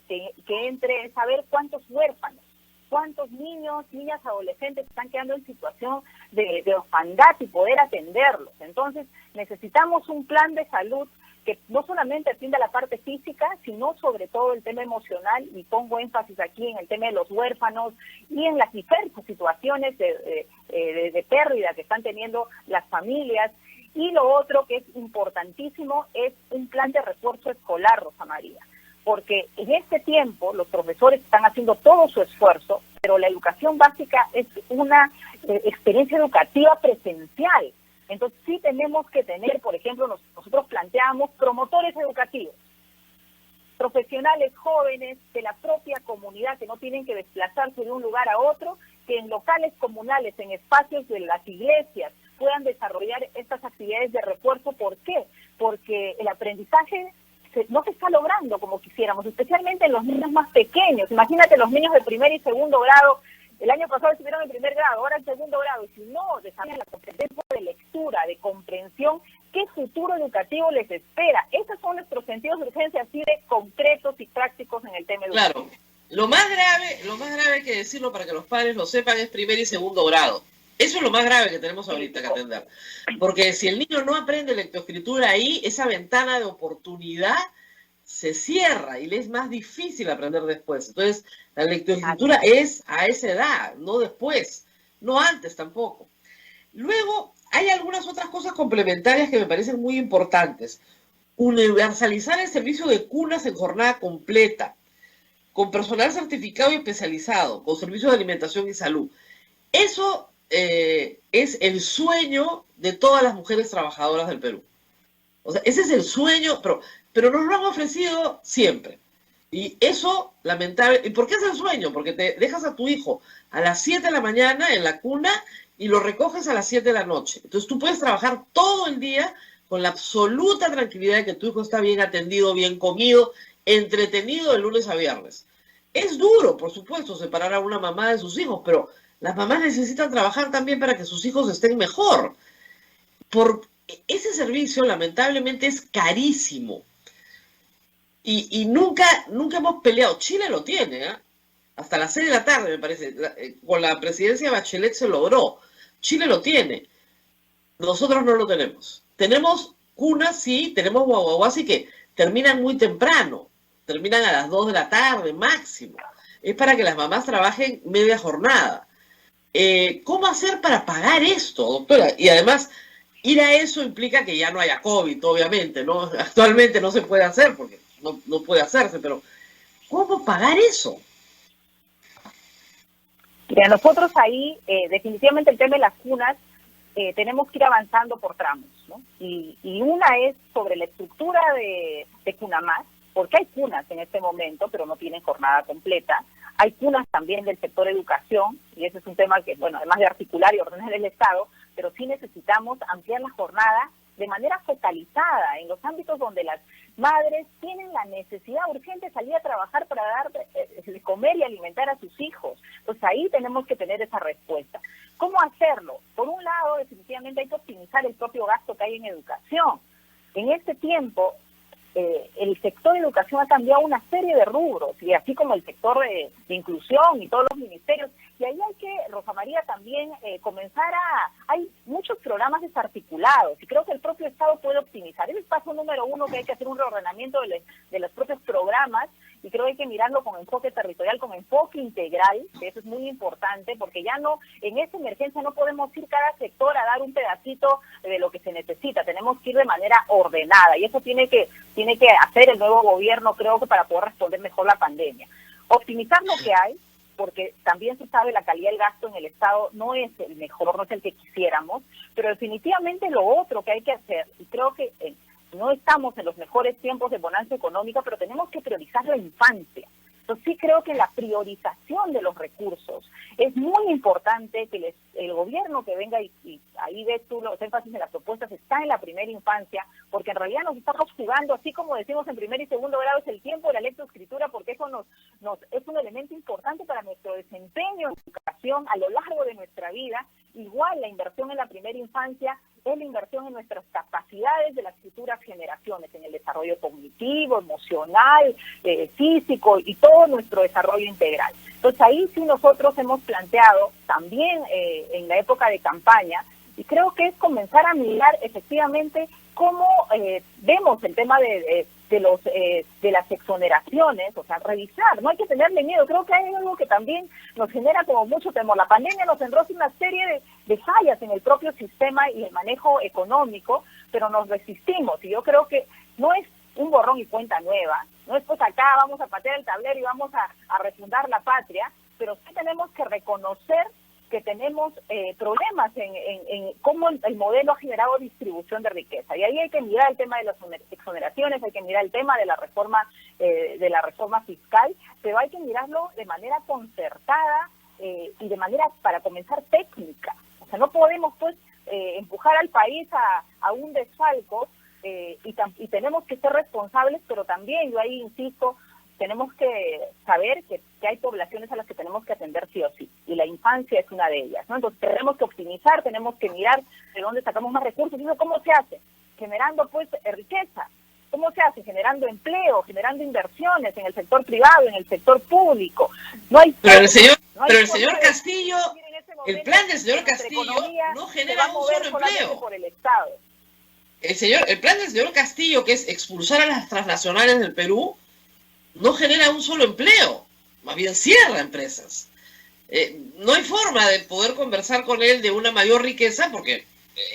Speaker 5: entre en saber cuántos huérfanos, cuántos niños, niñas, adolescentes están quedando en situación de orfandad y poder atenderlos. Entonces necesitamos un plan de salud que no solamente atienda la parte física, sino sobre todo el tema emocional, y pongo énfasis aquí en el tema de los huérfanos y en las diversas situaciones de pérdida que están teniendo las familias. Y lo otro que es importantísimo es un plan de refuerzo escolar, Rosa María, porque en este tiempo los profesores están haciendo todo su esfuerzo, pero la educación básica es una experiencia educativa presencial. Entonces sí tenemos que tener, por ejemplo, nosotros planteamos promotores educativos, profesionales jóvenes de la propia comunidad que no tienen que desplazarse de un lugar a otro, que en locales comunales, en espacios de las iglesias, puedan desarrollar estas actividades de refuerzo. ¿Por qué? Porque el aprendizaje no se está logrando como quisiéramos, especialmente en los niños más pequeños. Imagínate los niños de primer y segundo grado. El año pasado estuvieron en primer grado, ahora en segundo grado, y si no desarrollan la competencia de lectura, de comprensión, ¿qué futuro educativo les espera? Esos son nuestros sentidos de urgencia, así de concretos y prácticos en el tema educativo.
Speaker 3: Claro, lo más grave hay que decirlo para que los padres lo sepan, es primer y segundo grado. Eso es lo más grave que tenemos ahorita que atender. Porque si el niño no aprende lectoescritura ahí, esa ventana de oportunidad se cierra y le es más difícil aprender después. Entonces, la lectoescritura es a esa edad, no después, no antes tampoco. Luego, hay algunas otras cosas complementarias que me parecen muy importantes. Universalizar el servicio de cunas en jornada completa, con personal certificado y especializado, con servicios de alimentación y salud. Eso es el sueño de todas las mujeres trabajadoras del Perú. O sea, ese es el sueño, pero nos lo han ofrecido siempre. Y eso, lamentable. ¿Y por qué es el sueño? Porque te dejas a tu hijo a las 7 de la mañana en la cuna y lo recoges a las 7 de la noche. Entonces tú puedes trabajar todo el día con la absoluta tranquilidad de que tu hijo está bien atendido, bien comido, entretenido de lunes a viernes. Es duro, por supuesto, separar a una mamá de sus hijos, pero las mamás necesitan trabajar también para que sus hijos estén mejor. Ese servicio, lamentablemente, es carísimo. Y nunca hemos peleado. Chile lo tiene, ¿eh? Hasta las 6 de la tarde, me parece. Con la presidencia de Bachelet se logró. Chile lo tiene. Nosotros no lo tenemos. Tenemos cunas, sí, tenemos guaguaguas, que terminan muy temprano. Terminan a las 2 de la tarde, máximo. Es para que las mamás trabajen media jornada. ¿Cómo hacer para pagar esto, doctora? Y además, ir a eso implica que ya no haya COVID, obviamente, ¿no? Actualmente no se puede hacer porque no puede hacerse, pero ¿cómo pagar eso?
Speaker 5: Mira, nosotros ahí, definitivamente el tema de las cunas, tenemos que ir avanzando por tramos, ¿no? Y una es sobre la estructura de Cunamás, porque hay cunas en este momento, pero no tienen jornada completa. Hay cunas también del sector educación, y ese es un tema que, bueno, además de articular y ordenar el Estado, pero sí necesitamos ampliar la jornada de manera focalizada en los ámbitos donde las madres tienen la necesidad urgente de salir a trabajar para dar de comer y alimentar a sus hijos. Pues ahí tenemos que tener esa respuesta. ¿Cómo hacerlo? Por un lado, definitivamente hay que optimizar el propio gasto que hay en educación. En este tiempo, el sector de educación ha cambiado una serie de rubros, y así como el sector de inclusión y todos los ministerios, y ahí hay que, Rosa María, también comenzar hay muchos programas desarticulados, y creo que el propio Estado puede optimizar. Ese es el paso número uno, que hay que hacer un reordenamiento de los propios programas, y creo que hay que mirarlo con enfoque territorial, con enfoque integral, que eso es muy importante, porque ya no, en esta emergencia no podemos ir cada sector a dar un pedacito de lo que se necesita, tenemos que ir de manera ordenada, y eso tiene que hacer el nuevo gobierno, creo que para poder responder mejor la pandemia. Optimizar lo que hay, porque también se sabe la calidad del gasto en el Estado no es el mejor, no es el que quisiéramos, pero definitivamente lo otro que hay que hacer, y creo que no estamos en los mejores tiempos de bonanza económica, pero tenemos que priorizar la infancia. Entonces sí creo que la priorización de los recursos es muy importante, que el gobierno que venga, y ahí ves tú los énfasis de las propuestas, está en la primera infancia, porque en realidad nos estamos jugando, así como decimos en primer y segundo grado, es el tiempo de la lectoescritura, porque eso nos es un elemento importante para nuestro desempeño en educación a lo largo de nuestra vida. Igual la inversión en la primera infancia es la inversión en nuestras capacidades de las futuras generaciones, en el desarrollo cognitivo, emocional, físico y todo nuestro desarrollo integral. Entonces ahí sí nosotros hemos planteado también en la época de campaña, y creo que es comenzar a mirar efectivamente cómo vemos el tema de las exoneraciones, o sea, revisar, no hay que tenerle miedo. Creo que hay algo que también nos genera como mucho temor. La pandemia nos enrosa una serie de fallas en el propio sistema y el manejo económico, pero nos resistimos, y yo creo que no es un borrón y cuenta nueva, no es pues acá vamos a patear el tablero y vamos a refundar la patria, pero sí tenemos que reconocer que tenemos problemas en cómo el modelo ha generado distribución de riqueza, y ahí hay que mirar el tema de las exoneraciones, hay que mirar el tema de la reforma fiscal, pero hay que mirarlo de manera concertada y de manera, para comenzar, técnica. O sea, no podemos pues empujar al país a un desfalco y tenemos que ser responsables, pero también yo ahí insisto, tenemos que saber que hay poblaciones a las que tenemos que atender sí o sí, y la infancia es una de ellas, ¿no? Entonces tenemos que optimizar, tenemos que mirar de dónde sacamos más recursos. ¿Y eso cómo se hace? Generando pues riqueza. ¿Cómo se hace? Generando empleo, generando inversiones en el sector privado, en el sector público. No hay
Speaker 3: pero el señor Castillo, el plan del señor Castillo no genera un solo empleo.
Speaker 5: Por el Estado.
Speaker 3: El plan del señor Castillo, que es expulsar a las transnacionales del Perú, no genera un solo empleo, más bien cierra empresas. No hay forma de poder conversar con él de una mayor riqueza, porque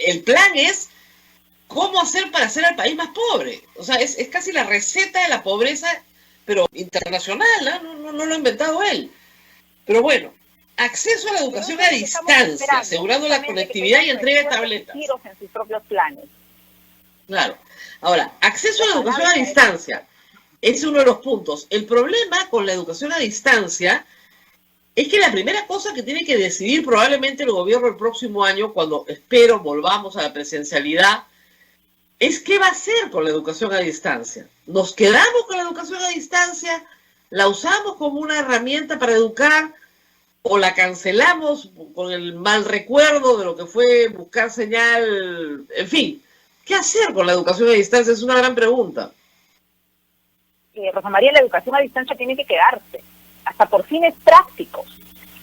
Speaker 3: el plan es cómo hacer para hacer al país más pobre. O sea, es casi la receta de la pobreza, pero internacional, ¿no? No lo ha inventado él. Pero bueno, acceso a la educación a distancia, asegurando la conectividad y entrega de tabletas.
Speaker 5: En sus propios planes.
Speaker 3: Claro. Ahora, acceso a la educación a distancia es uno de los puntos. El problema con la educación a distancia es que la primera cosa que tiene que decidir probablemente el gobierno el próximo año, cuando espero volvamos a la presencialidad, es qué va a hacer con la educación a distancia. ¿Nos quedamos con la educación a distancia? ¿La usamos como una herramienta para educar? ¿O la cancelamos con el mal recuerdo de lo que fue buscar señal? En fin, ¿qué hacer con la educación a distancia? Es una gran pregunta.
Speaker 5: Rosa María, la educación a distancia tiene que quedarse, hasta por fines prácticos.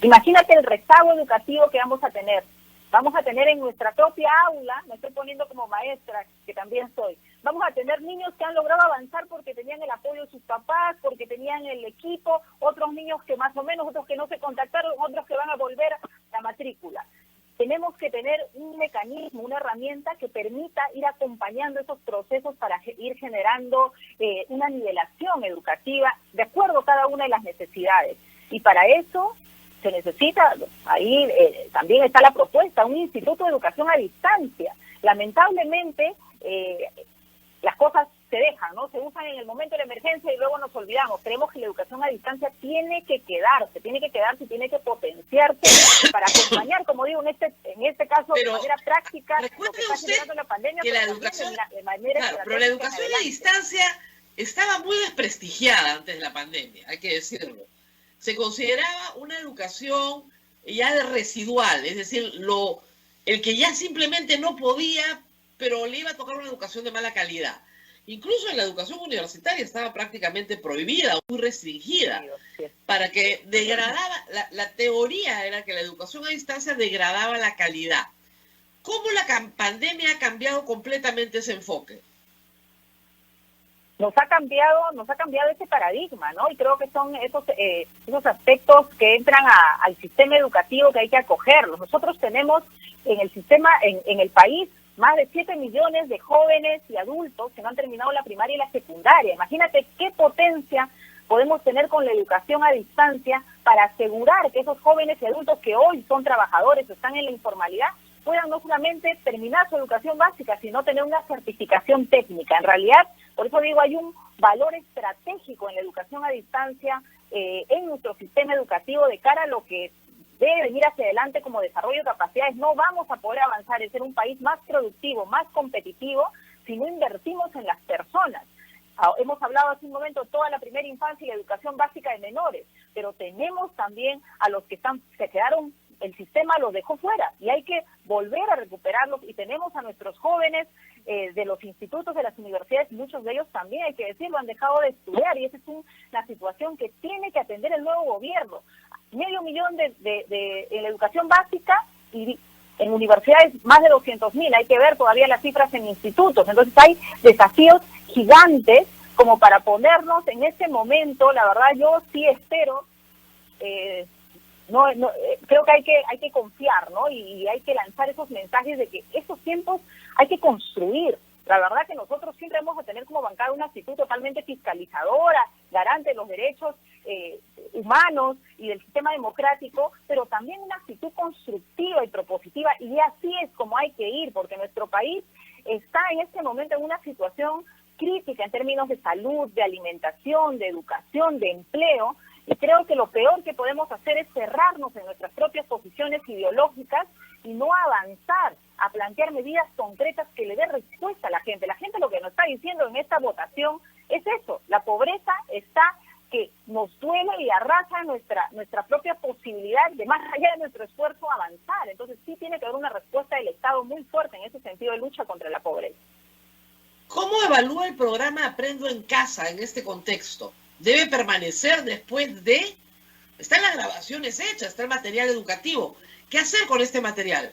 Speaker 5: Imagínate el rezago educativo que vamos a tener. Vamos a tener en nuestra propia aula, me estoy poniendo como maestra, que también soy, vamos a tener niños que han logrado avanzar porque tenían el apoyo de sus papás, porque tenían el equipo, otros niños que más o menos, otros que no se contactaron, otros que van a volver a la matrícula. Tenemos que tener un mecanismo, una herramienta que permita ir acompañando esos procesos para ir generando una nivelación educativa de acuerdo a cada una de las necesidades. Y para eso se necesita, ahí también está la propuesta, un instituto de educación a distancia. Lamentablemente, las cosas se dejan, ¿no? Se usan en el momento de la emergencia y luego nos olvidamos. Creemos que la educación a distancia tiene que quedarse y tiene que potenciarse para acompañar, como digo, en este caso,
Speaker 3: pero,
Speaker 5: de manera práctica,
Speaker 3: lo que está generando
Speaker 5: la pandemia,
Speaker 3: que la educación,
Speaker 5: de manera
Speaker 3: claro, pero la educación a distancia estaba muy desprestigiada antes de la pandemia, hay que decirlo. Se consideraba una educación ya de residual, es decir, el que ya simplemente no podía, pero le iba a tocar una educación de mala calidad. Incluso en la educación universitaria estaba prácticamente prohibida, muy restringida, para que degradaba, la teoría era que la educación a distancia degradaba la calidad. ¿Cómo la pandemia ha cambiado completamente ese enfoque?
Speaker 5: Nos ha cambiado ese paradigma, ¿no? Y creo que son esos aspectos que entran al sistema educativo que hay que acogerlos. Nosotros tenemos en el sistema, en el país, más de 7 millones de jóvenes y adultos que no han terminado la primaria y la secundaria. Imagínate qué potencia podemos tener con la educación a distancia para asegurar que esos jóvenes y adultos que hoy son trabajadores o están en la informalidad puedan no solamente terminar su educación básica, sino tener una certificación técnica. En realidad, por eso digo, hay un valor estratégico en la educación a distancia en nuestro sistema educativo de cara a lo que debe venir hacia adelante como desarrollo de capacidades. No vamos a poder avanzar en ser un país más productivo, más competitivo, si no invertimos en las personas. Hemos hablado hace un momento de toda la primera infancia y la educación básica de menores, pero tenemos también a los que se quedaron, el sistema los dejó fuera y hay que volver a recuperarlos, y tenemos a nuestros jóvenes de los institutos, de las universidades, muchos de ellos también, hay que decirlo, han dejado de estudiar, y esa es una situación que tiene que atender el nuevo gobierno. 500,000 en la educación básica y en universidades más de 200,000, hay que ver todavía las cifras en institutos. Entonces hay desafíos gigantes como para ponernos en este momento. La verdad, yo sí espero, creo que hay que confiar, ¿no? Y hay que lanzar esos mensajes de que estos tiempos hay que construir. La verdad que nosotros siempre vamos a tener como bancada una actitud totalmente fiscalizadora, garante de los derechos humanos y del sistema democrático, pero también una actitud constructiva y propositiva, y así es como hay que ir, porque nuestro país está en este momento en una situación crítica en términos de salud, de alimentación, de educación, de empleo, y creo que lo peor que podemos hacer es cerrarnos en nuestras propias posiciones ideológicas y no avanzar a plantear medidas concretas que le dé respuesta a la gente. La gente lo que diciendo en esta votación es eso, la pobreza está que nos duele y arrasa nuestra propia posibilidad de, más allá de nuestro esfuerzo, avanzar. Entonces sí tiene que haber una respuesta del Estado muy fuerte en ese sentido de lucha contra la pobreza.
Speaker 3: ¿Cómo evalúa el programa Aprendo en Casa en este contexto? ¿Debe permanecer después de...? Están las grabaciones hechas, está el material educativo. ¿Qué hacer con este material?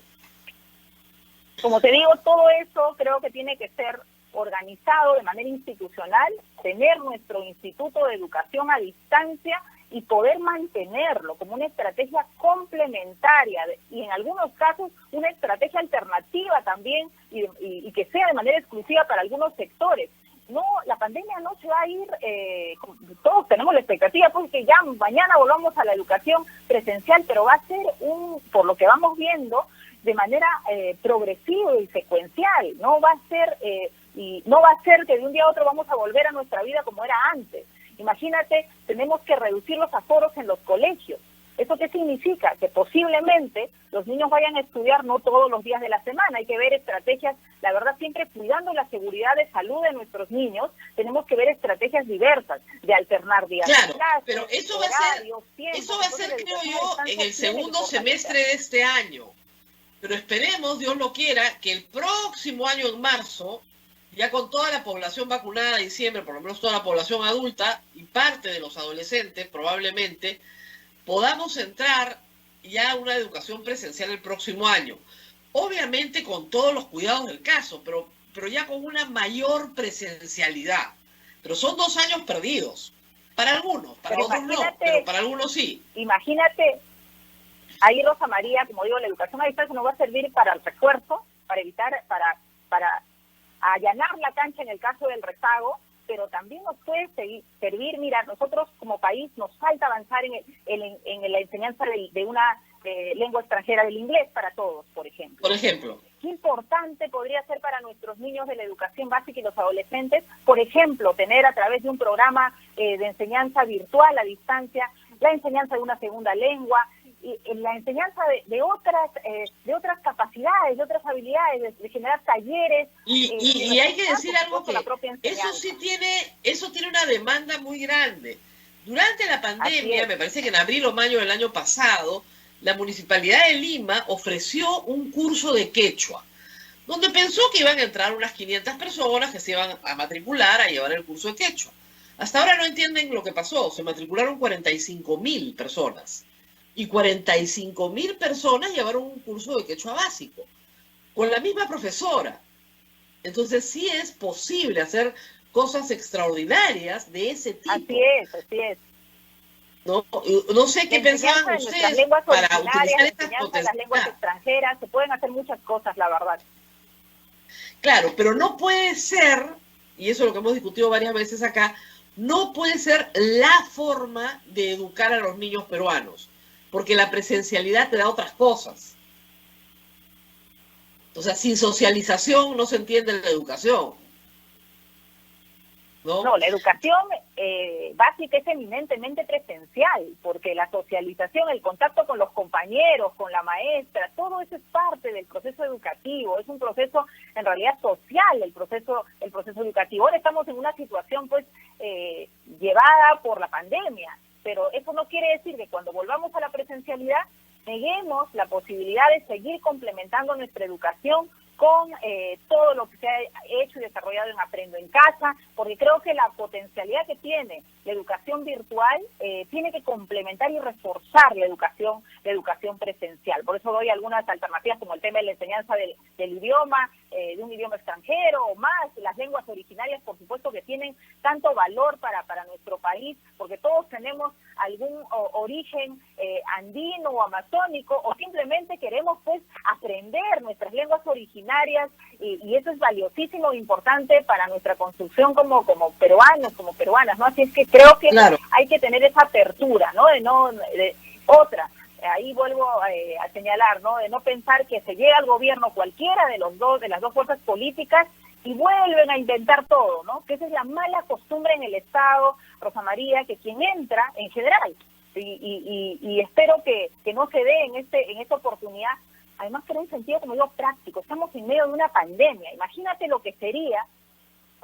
Speaker 5: Como te digo, todo eso creo que tiene que ser organizado de manera institucional, tener nuestro Instituto de Educación a Distancia y poder mantenerlo como una estrategia complementaria y en algunos casos una estrategia alternativa también y que sea de manera exclusiva para algunos sectores. No, la pandemia no se va a ir, todos tenemos la expectativa pues que ya mañana volvamos a la educación presencial, pero va a ser por lo que vamos viendo, de manera progresiva y secuencial. No va a ser que de un día a otro vamos a volver a nuestra vida como era antes. Imagínate, tenemos que reducir los aforos en los colegios. ¿Eso qué significa? Que posiblemente los niños vayan a estudiar no todos los días de la semana. Hay que ver estrategias, la verdad, siempre cuidando la seguridad de salud de nuestros niños. Tenemos que ver estrategias diversas de alternar días de clase,
Speaker 3: pero eso va a ser, creo yo, en el segundo semestre de este año. Pero esperemos, Dios lo quiera, que el próximo año en marzo, ya con toda la población vacunada a diciembre, por lo menos toda la población adulta y parte de los adolescentes probablemente, podamos entrar ya a una educación presencial el próximo año. Obviamente con todos los cuidados del caso, pero ya con una mayor presencialidad. Pero son 2 años perdidos. Para algunos, para otros no, pero para algunos sí.
Speaker 5: Imagínate, ahí Rosa María, como digo, la educación a distancia nos va a servir para el refuerzo, para evitar, para allanar la cancha en el caso del rezago, pero también nos puede servir, mira, nosotros como país nos falta avanzar en la enseñanza de una lengua extranjera, del inglés para todos, por ejemplo.
Speaker 3: Por ejemplo.
Speaker 5: Qué importante podría ser para nuestros niños de la educación básica y los adolescentes, por ejemplo, tener a través de un programa de enseñanza virtual a distancia, la enseñanza de una segunda lengua, y la enseñanza de otras capacidades, de otras habilidades, de generar talleres.
Speaker 3: Y hay que decir algo que eso tiene una demanda muy grande. Durante la pandemia, me parece que en abril o mayo del año pasado, la Municipalidad de Lima ofreció un curso de quechua, donde pensó que iban a entrar unas 500 personas que se iban a matricular a llevar el curso de quechua. Hasta ahora no entienden lo que pasó, se matricularon 45.000 personas. Y 45.000 personas llevaron un curso de quechua básico, con la misma profesora. Entonces sí es posible hacer cosas extraordinarias de ese tipo.
Speaker 5: Así es.
Speaker 3: No sé qué pensaban ustedes para utilizar estas potencias.
Speaker 5: Las lenguas extranjeras, se pueden hacer muchas cosas, la verdad.
Speaker 3: Claro, pero no puede ser, y eso es lo que hemos discutido varias veces acá, no puede ser la forma de educar a los niños peruanos. Porque la presencialidad te da otras cosas. O sea, sin socialización no se entiende la educación.
Speaker 5: No, la educación básica es eminentemente presencial, porque la socialización, el contacto con los compañeros, con la maestra, todo eso es parte del proceso educativo, es un proceso en realidad social, el proceso educativo. Ahora estamos en una situación pues llevada por la pandemia, pero eso no quiere decir que cuando volvamos a la presencialidad neguemos la posibilidad de seguir complementando nuestra educación con todo lo que se ha hecho y desarrollado en Aprendo en Casa, porque creo que la potencialidad que tiene la educación virtual tiene que complementar y reforzar la educación presencial. Por eso doy algunas alternativas como el tema de la enseñanza del idioma, de un idioma extranjero o más, las lenguas originarias, por supuesto que tienen tanto valor para nuestro país, porque todos tenemos algún origen andino o amazónico, o simplemente queremos pues aprender nuestras lenguas originarias, y eso es valiosísimo e importante para nuestra construcción como peruanos, como peruanas, ¿no? Así es que creo que hay que tener esa apertura, ¿no? Otra. Ahí vuelvo a señalar, ¿no? De no pensar que se llega al gobierno cualquiera de las dos fuerzas políticas y vuelven a inventar todo, ¿no? Que esa es la mala costumbre en el Estado, Rosa María, que quien entra en general, y espero que no se dé en esta oportunidad, además que en un sentido, como digo, práctico. Estamos en medio de una pandemia. Imagínate lo que sería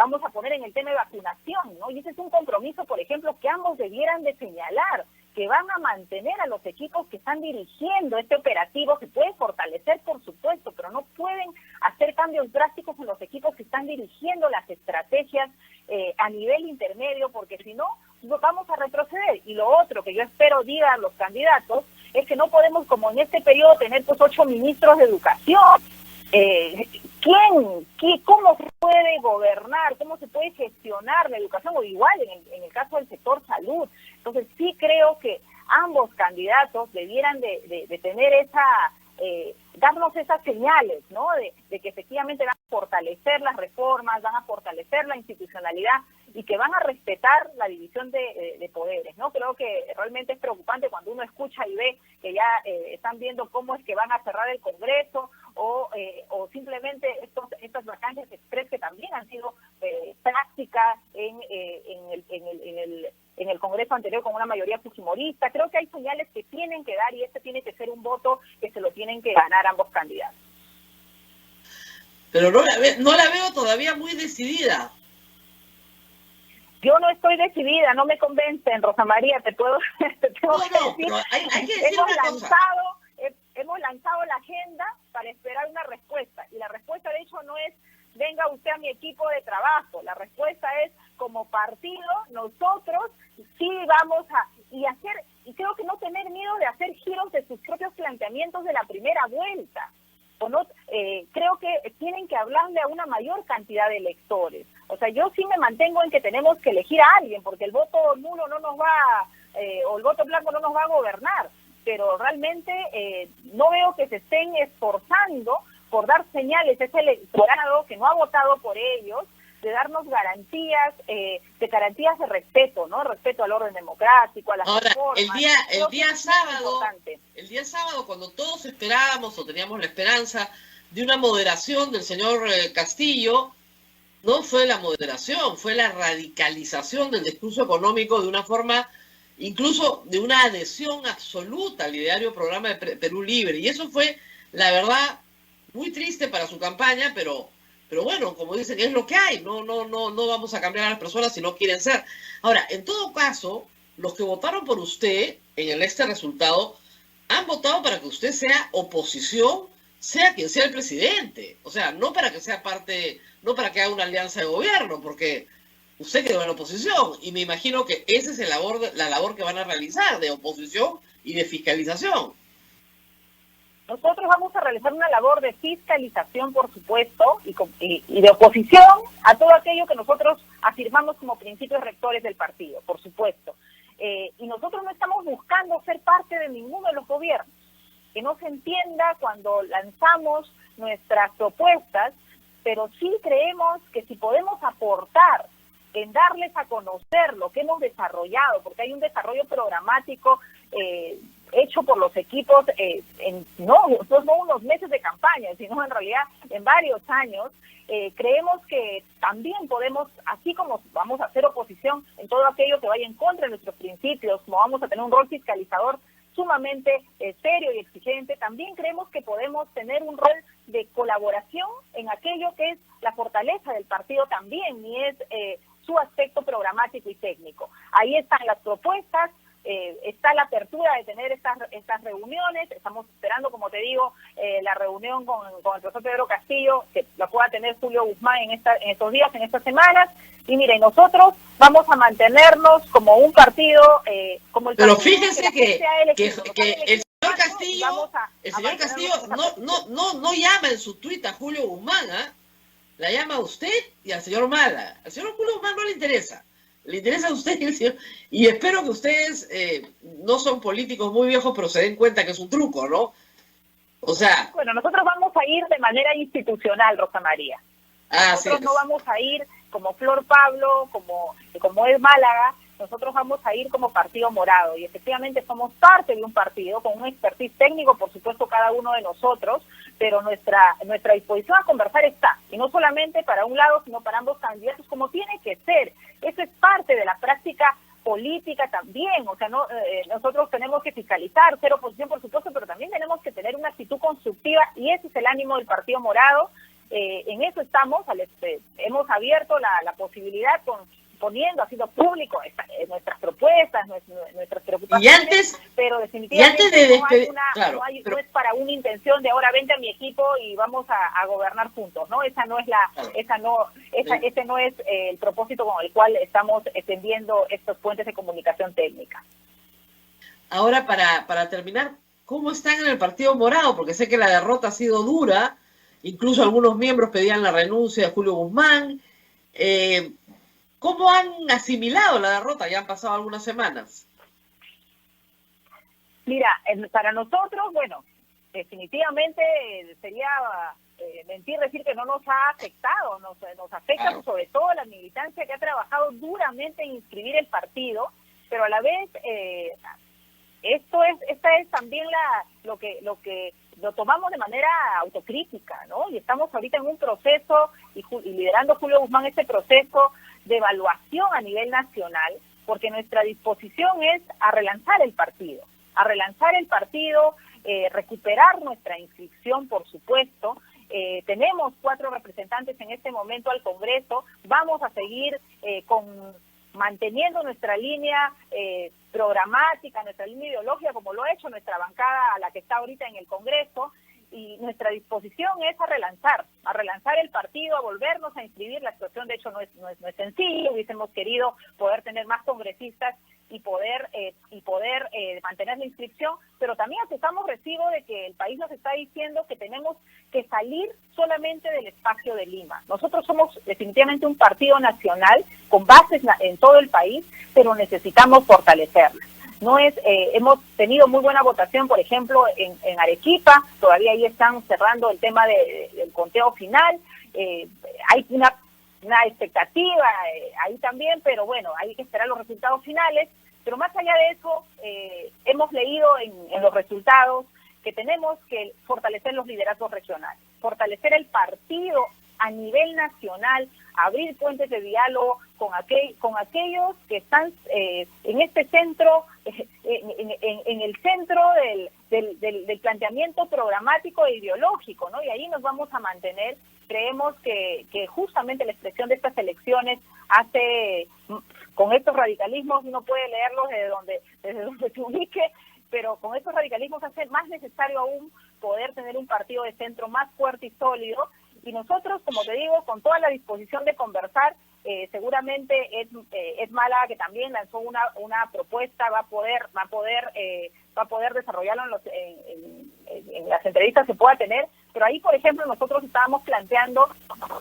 Speaker 5: vamos a poner en el tema de vacunación, ¿no? Y ese es un compromiso, por ejemplo, que ambos debieran de señalar, que van a mantener a los equipos que están dirigiendo este operativo, que puede fortalecer, por supuesto, pero no pueden hacer cambios drásticos en los equipos que están dirigiendo las estrategias a nivel intermedio, porque si no, vamos a retroceder. Y lo otro que yo espero digan los candidatos es que no podemos, como en este periodo, tener pues 8 ministros de educación. ¿Cómo se puede gobernar? ¿Cómo se puede gestionar la educación? O igual en el caso del sector salud. Entonces sí creo que ambos candidatos debieran de tener darnos esas señales, ¿no? De que efectivamente van a fortalecer las reformas, van a fortalecer la institucionalidad y que van a respetar la división de poderes, ¿no? Creo que realmente es preocupante cuando uno escucha y ve que ya están viendo cómo es que van a cerrar el Congreso o simplemente estas vacancias express que también han sido prácticas en el Congreso anterior con una mayoría fujimorista. Creo que hay señales que tienen que dar y este tiene que ser un voto que se lo tienen que ganar ambos candidatos.
Speaker 3: Pero no la veo todavía muy decidida.
Speaker 5: Yo no estoy decidida, no me convencen, Rosa María, te tengo que decir.
Speaker 3: Pero hay que decir
Speaker 5: hemos lanzado la agenda para esperar una respuesta, y la respuesta de hecho no es venga usted a mi equipo de trabajo, la respuesta es como partido, nosotros sí vamos y creo que no tener miedo de hacer giros de sus propios planteamientos de la primera vuelta. Creo que tienen que hablarle a una mayor cantidad de electores. O sea, yo sí me mantengo en que tenemos que elegir a alguien, porque el voto nulo no nos va, o el voto blanco no nos va a gobernar, pero realmente no veo que se estén esforzando por dar señales a ese electorado que no ha votado por ellos, de darnos garantías de respeto, ¿no? Respeto al orden democrático, a las reformas.
Speaker 3: El día sábado, cuando todos esperábamos o teníamos la esperanza de una moderación del señor Castillo, no fue la moderación, fue la radicalización del discurso económico de una forma, incluso de una adhesión absoluta al ideario programa de Perú Libre. Y eso fue, la verdad, muy triste para su campaña, pero bueno, como dicen, es lo que hay. No vamos a cambiar a las personas si no quieren ser. Ahora, en todo caso, los que votaron por usted en este resultado han votado para que usted sea oposición, sea quien sea el presidente. O sea, no para que sea no para que haga una alianza de gobierno, porque usted quedó en la oposición. Y me imagino que esa es la labor que van a realizar, de oposición y de fiscalización.
Speaker 5: Nosotros vamos a realizar una labor de fiscalización, por supuesto, y de oposición a todo aquello que nosotros afirmamos como principios rectores del partido, por supuesto. Y nosotros no estamos buscando ser parte de ninguno de los gobiernos. Que no se entienda cuando lanzamos nuestras propuestas, pero sí creemos que si podemos aportar en darles a conocer lo que hemos desarrollado, porque hay un desarrollo programático hecho por los equipos no unos meses de campaña, sino en realidad en varios años. Creemos que también podemos, así como vamos a hacer oposición en todo aquello que vaya en contra de nuestros principios, como vamos a tener un rol fiscalizador sumamente serio y exigente, también creemos que podemos tener un rol de colaboración en aquello que es la fortaleza del partido también, y es su aspecto programático y técnico. Ahí están las propuestas, está la apertura de tener estas reuniones. Estamos esperando, como te digo, la reunión con el profesor Pedro Castillo, que la pueda tener Julio Guzmán en estos días, en estas semanas. Y mire, nosotros vamos a mantenernos como un partido, como el
Speaker 3: Pero
Speaker 5: partido
Speaker 3: fíjense que el señor Castillo no llama en su tuit a Julio Guzmán, la llama a usted y al señor Mala. Al señor Julio Guzmán no le interesa. Le interesa a usted y el señor. Y espero que ustedes no son políticos muy viejos, pero se den cuenta que es un truco, ¿no? O sea.
Speaker 5: Bueno, nosotros vamos a ir de manera institucional, Rosa María. Nosotros no vamos a ir como Flor Pablo, como es Málaga. Nosotros vamos a ir como Partido Morado, y efectivamente somos parte de un partido con un expertise técnico, por supuesto, cada uno de nosotros, pero nuestra disposición a conversar está, y no solamente para un lado, sino para ambos candidatos, como tiene que ser. Eso es parte de la práctica política también. O sea, nosotros tenemos que fiscalizar, ser oposición, por supuesto, pero también tenemos que tener una actitud constructiva, y ese es el ánimo del Partido Morado. en eso estamos, hemos abierto la posibilidad ha sido público nuestras propuestas, nuestras preocupaciones, pero definitivamente no es para una intención de ahora vente a mi equipo y vamos a gobernar juntos, ¿no? Ese no es el propósito con el cual estamos extendiendo estos puentes de comunicación técnica.
Speaker 3: Ahora, para terminar, ¿cómo están en el Partido Morado? Porque sé que la derrota ha sido dura, incluso algunos miembros pedían la renuncia de Julio Guzmán. ¿Cómo han asimilado la derrota? Ya han pasado algunas semanas.
Speaker 5: Mira, para nosotros, bueno, definitivamente sería mentir decir que no nos ha afectado, nos afecta, claro, sobre todo la militancia que ha trabajado duramente en inscribir el partido, pero a la vez esta es también lo que lo tomamos de manera autocrítica, ¿no? Y estamos ahorita en un proceso y liderando Julio Guzmán este proceso de evaluación a nivel nacional, porque nuestra disposición es a relanzar el partido, recuperar nuestra inscripción, por supuesto. Tenemos 4 representantes en este momento al Congreso, vamos a seguir manteniendo nuestra línea programática, nuestra línea ideológica, como lo ha hecho nuestra bancada, a la que está ahorita en el Congreso, y nuestra disposición es a relanzar el partido, a volvernos a inscribir. La situación, de hecho, no es sencillo. Hubiésemos querido poder tener más congresistas y poder mantener la inscripción, pero también aceptamos recibo de que el país nos está diciendo que tenemos que salir solamente del espacio de Lima. Nosotros somos definitivamente un partido nacional con bases en todo el país, pero necesitamos fortalecerla. Hemos tenido muy buena votación, por ejemplo, en Arequipa. Todavía ahí están cerrando el tema del conteo final. Hay una expectativa ahí también, pero bueno, hay que esperar los resultados finales. Pero más allá de eso, hemos leído en los resultados que tenemos que fortalecer los liderazgos regionales, fortalecer el partido a nivel nacional, abrir puentes de diálogo con aquellos que están en este centro, en el centro del planteamiento programático e ideológico, ¿no? Y ahí nos vamos a mantener. Creemos que justamente la expresión de estas elecciones con estos radicalismos, uno puede leerlos desde donde se ubique, pero con estos radicalismos hace más necesario aún poder tener un partido de centro más fuerte y sólido. Y nosotros, como te digo, con toda la disposición de conversar, seguramente es Mala, que también lanzó una propuesta, va a poder desarrollarlo en las entrevistas que pueda tener. Pero ahí, por ejemplo, nosotros estábamos planteando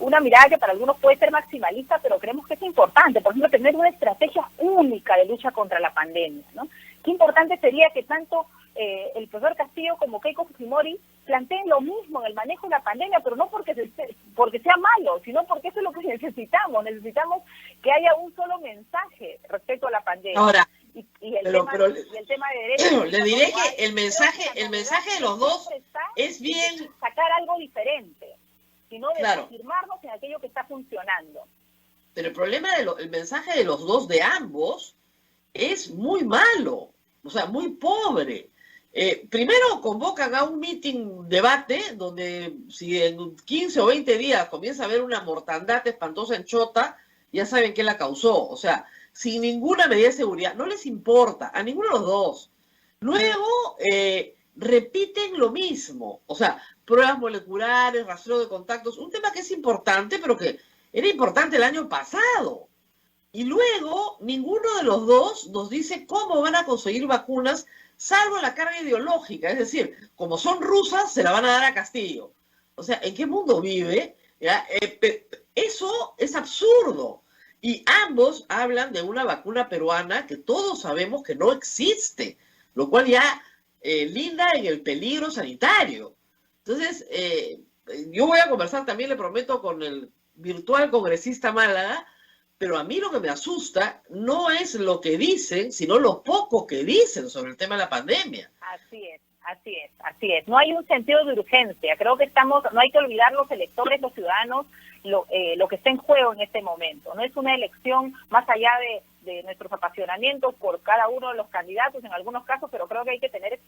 Speaker 5: una mirada que para algunos puede ser maximalista, pero creemos que es importante, por ejemplo, tener una estrategia única de lucha contra la pandemia, ¿no? Qué importante sería que tanto el profesor Castillo como Keiko Fujimori planteen lo mismo en el manejo de la pandemia, pero no porque sea malo, sino porque eso es lo que necesitamos. Necesitamos que haya un solo mensaje respecto a la pandemia.
Speaker 3: Ahora,
Speaker 5: y el tema de derechos.
Speaker 3: Le diré que el mensaje de los dos es bien
Speaker 5: sacar algo diferente, sino de
Speaker 3: claro,
Speaker 5: afirmarnos en aquello que está funcionando.
Speaker 3: Pero el problema el mensaje de los dos, de ambos, es muy malo, o sea, muy pobre. Primero convocan a un debate, donde si en 15 o 20 días comienza a haber una mortandad espantosa en Chota, ya saben qué la causó. O sea, sin ninguna medida de seguridad, no les importa, a ninguno de los dos. Luego repiten lo mismo, o sea, pruebas moleculares, rastreo de contactos, un tema que es importante, pero que era importante el año pasado. Y luego, ninguno de los dos nos dice cómo van a conseguir vacunas, salvo la carga ideológica. Es decir, como son rusas, se la van a dar a Castillo. O sea, ¿en qué mundo vive? Eso es absurdo. Y ambos hablan de una vacuna peruana que todos sabemos que no existe, lo cual ya linda en el peligro sanitario. Entonces, yo voy a conversar también, le prometo, con el virtual congresista Málaga, pero a mí lo que me asusta no es lo que dicen, sino lo poco que dicen sobre el tema de la pandemia.
Speaker 5: Así es. No hay un sentido de urgencia. Creo que no hay que olvidar los electores, los ciudadanos, lo que está en juego en este momento. No es una elección más allá de nuestros apasionamientos por cada uno de los candidatos en algunos casos, pero creo que hay que tener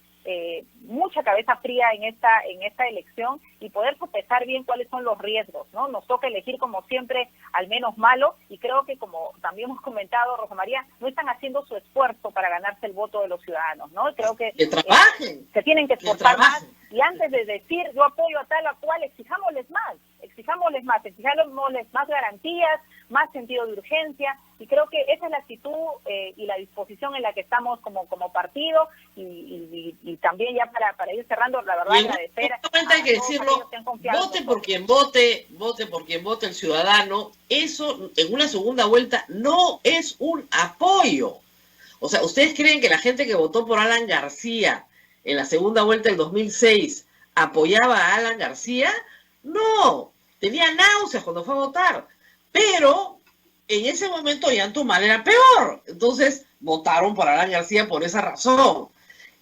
Speaker 5: mucha mucha cabeza fría en esta elección y poder sopesar bien cuáles son los riesgos, ¿no? Nos toca elegir como siempre al menos malo, y creo que, como también hemos comentado, Rosa María, no están haciendo su esfuerzo para ganarse el voto de los ciudadanos, ¿no? Creo que
Speaker 3: trabajen,
Speaker 5: se tienen que esforzar más, y antes de decir yo apoyo a tal o a cual, exijámosles más garantías, más sentido de urgencia, y creo que esa es la actitud y la disposición en la que estamos como partido, y también ya para ir cerrando, la verdad, agradecer.
Speaker 3: Hay que decirlo, vote por quien vote el ciudadano, eso en una segunda vuelta no es un apoyo. O sea, ¿ustedes creen que la gente que votó por Alan García en la segunda vuelta del 2006 apoyaba a Alan García? No, tenía náuseas cuando fue a votar, pero en ese momento Ollantumal era peor, entonces votaron por Alan García por esa razón.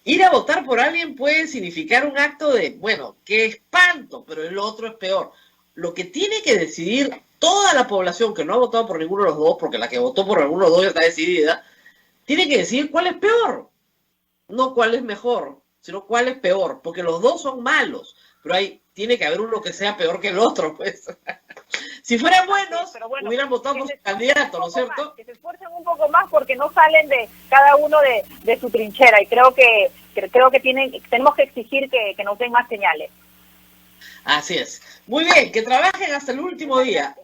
Speaker 3: Ir a votar por alguien puede significar un acto de, bueno, qué espanto, pero el otro es peor. Lo que tiene que decidir toda la población que no ha votado por ninguno de los dos, porque la que votó por alguno de los dos ya está decidida, tiene que decidir cuál es peor, no cuál es mejor, sino cuál es peor, porque los dos son malos, pero tiene que haber uno que sea peor que el otro, pues. Si fueran buenos, bueno, hubieran votado por su candidato, ¿no es cierto?
Speaker 5: Más, que se esfuercen un poco más, porque no salen de cada uno de su trinchera, y creo que tenemos que exigir que nos den más señales.
Speaker 3: Así es. Muy bien, que trabajen hasta el último día.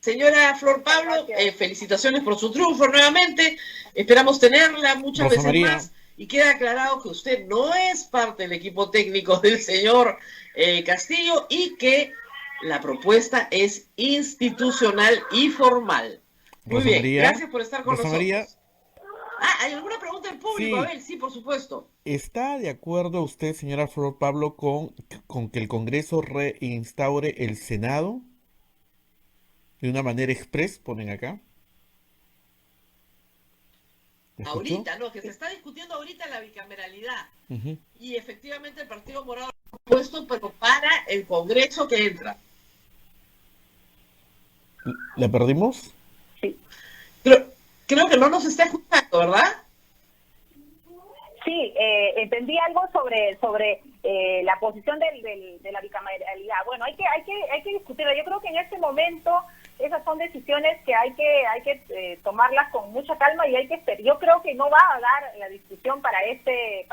Speaker 3: Señora Flor Pablo, felicitaciones por su triunfo nuevamente. Esperamos tenerla muchas
Speaker 2: Rosa
Speaker 3: veces
Speaker 2: María.
Speaker 3: más. Y queda aclarado que usted no es parte del equipo técnico del señor Castillo, y que la propuesta es institucional y formal. Muy
Speaker 2: Rosa
Speaker 3: bien,
Speaker 2: María,
Speaker 3: gracias por estar con
Speaker 2: Rosa
Speaker 3: nosotros.
Speaker 2: María.
Speaker 3: ¿Hay alguna pregunta del público?
Speaker 2: Sí.
Speaker 3: A ver, sí, por supuesto.
Speaker 2: ¿Está de acuerdo usted, señora Flor Pablo, con que el Congreso reinstaure el Senado de una manera express, ponen acá? ¿Me escuchó?
Speaker 3: Ahorita, no, que se está discutiendo ahorita la bicameralidad.
Speaker 2: Ujú.
Speaker 3: Y efectivamente el Partido Morado lo ha puesto, pero para el Congreso que entra.
Speaker 2: ¿La perdimos?
Speaker 5: Sí.
Speaker 3: Creo que no nos está escuchando, ¿verdad?
Speaker 5: Sí, entendí algo sobre la posición de la bicameralidad. Bueno, hay que discutirla. Yo creo que en este momento esas son decisiones que hay que tomarlas con mucha calma, y yo creo que no va a dar la discusión para este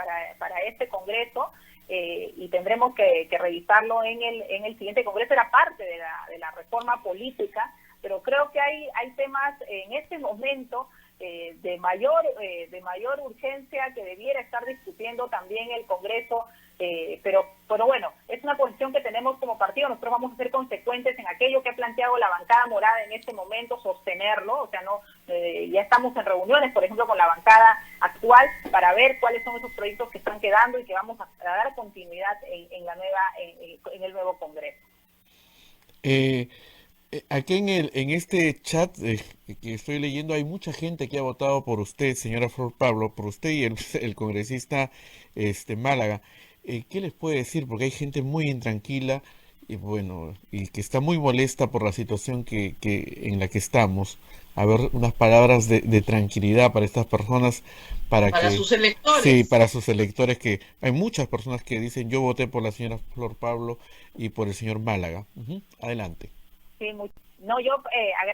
Speaker 5: Congreso, y tendremos que revisarlo en el siguiente Congreso. Era parte de la reforma política, pero creo que hay temas en este momento de mayor urgencia que debiera estar discutiendo también el Congreso, pero bueno, es una posición que tenemos como partido. Nosotros vamos a ser consecuentes en aquello que ha planteado la bancada morada en este momento, sostenerlo. O sea, ya estamos en reuniones, por ejemplo, con la bancada actual, para ver cuáles son esos proyectos que están quedando y que vamos a dar continuidad en el nuevo Congreso.
Speaker 2: Aquí en este chat que estoy leyendo hay mucha gente que ha votado por usted, señora Flor Pablo, por usted y el congresista Málaga. ¿Qué les puede decir? Porque hay gente muy intranquila y bueno, y que está muy molesta por la situación en la que estamos. A ver, unas palabras de tranquilidad para estas personas,
Speaker 3: para sus electores.
Speaker 2: Sí, para sus electores, que hay muchas personas que dicen yo voté por la señora Flor Pablo y por el señor Málaga. Adelante.
Speaker 5: Sí,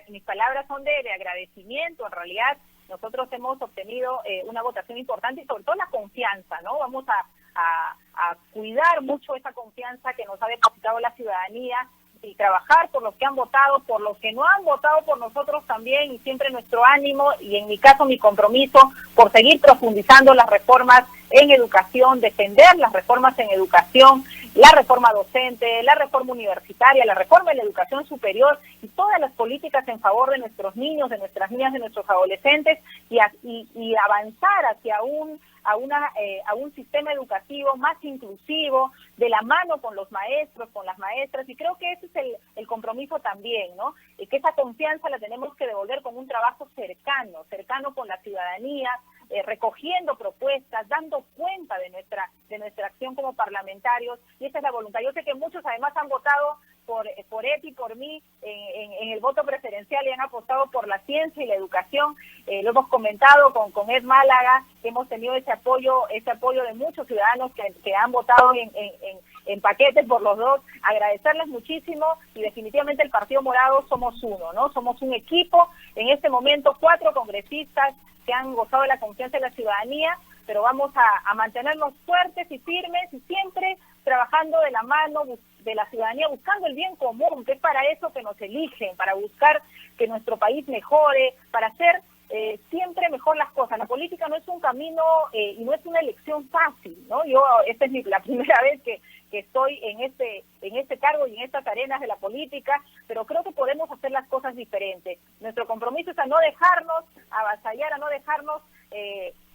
Speaker 5: mis palabras son de agradecimiento. En realidad, nosotros hemos obtenido una votación importante, y sobre todo la confianza, ¿no? Vamos a cuidar mucho esa confianza que nos ha depositado la ciudadanía, y trabajar por los que han votado, por los que no han votado por nosotros también, y siempre nuestro ánimo, y en mi caso mi compromiso, por seguir profundizando las reformas en educación, defender las reformas en educación, la reforma docente, la reforma universitaria, la reforma en la educación superior, y todas las políticas en favor de nuestros niños, de nuestras niñas, de nuestros adolescentes, y avanzar hacia un sistema educativo más inclusivo, de la mano con los maestros, con las maestras, y creo que ese es el compromiso también, ¿no? Que esa confianza la tenemos que devolver con un trabajo cercano con la ciudadanía, recogiendo propuestas, dando cuenta de nuestra acción como parlamentarios, y esa es la voluntad. Yo sé que muchos además han votado por Eti, por mí, en el voto preferencial y han apostado por la ciencia y la educación. Lo hemos comentado con Ed Málaga, que hemos tenido ese apoyo de muchos ciudadanos que han votado en paquetes por los dos. Agradecerles muchísimo, y definitivamente el Partido Morado somos uno, ¿no? Somos un equipo. En este momento 4 congresistas que han gozado de la confianza de la ciudadanía, pero vamos a mantenernos fuertes y firmes y siempre trabajando de la mano de la ciudadanía, buscando el bien común, que es para eso que nos eligen, para buscar que nuestro país mejore, para hacer siempre mejor las cosas. La política no es un camino y no es una elección fácil, ¿no? Esta es la primera vez que estoy en este cargo y en estas arenas de la política, pero creo que podemos hacer las cosas diferentes. Nuestro compromiso es a no dejarnos avasallar, a no dejarnos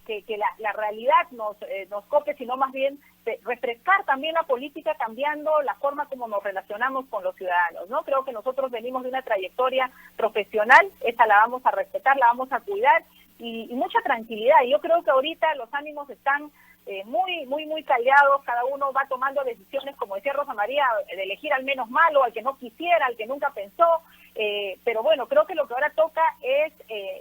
Speaker 5: que la realidad nos copie, sino más bien refrescar también la política, cambiando la forma como nos relacionamos con los ciudadanos, ¿no? Creo que nosotros venimos de una trayectoria profesional, esa la vamos a respetar, la vamos a cuidar, y mucha tranquilidad. Y yo creo que ahorita los ánimos están muy caldeados, cada uno va tomando decisiones, como decía Rosa María, de elegir al menos malo, al que no quisiera, al que nunca pensó, pero bueno, creo que lo que ahora toca es,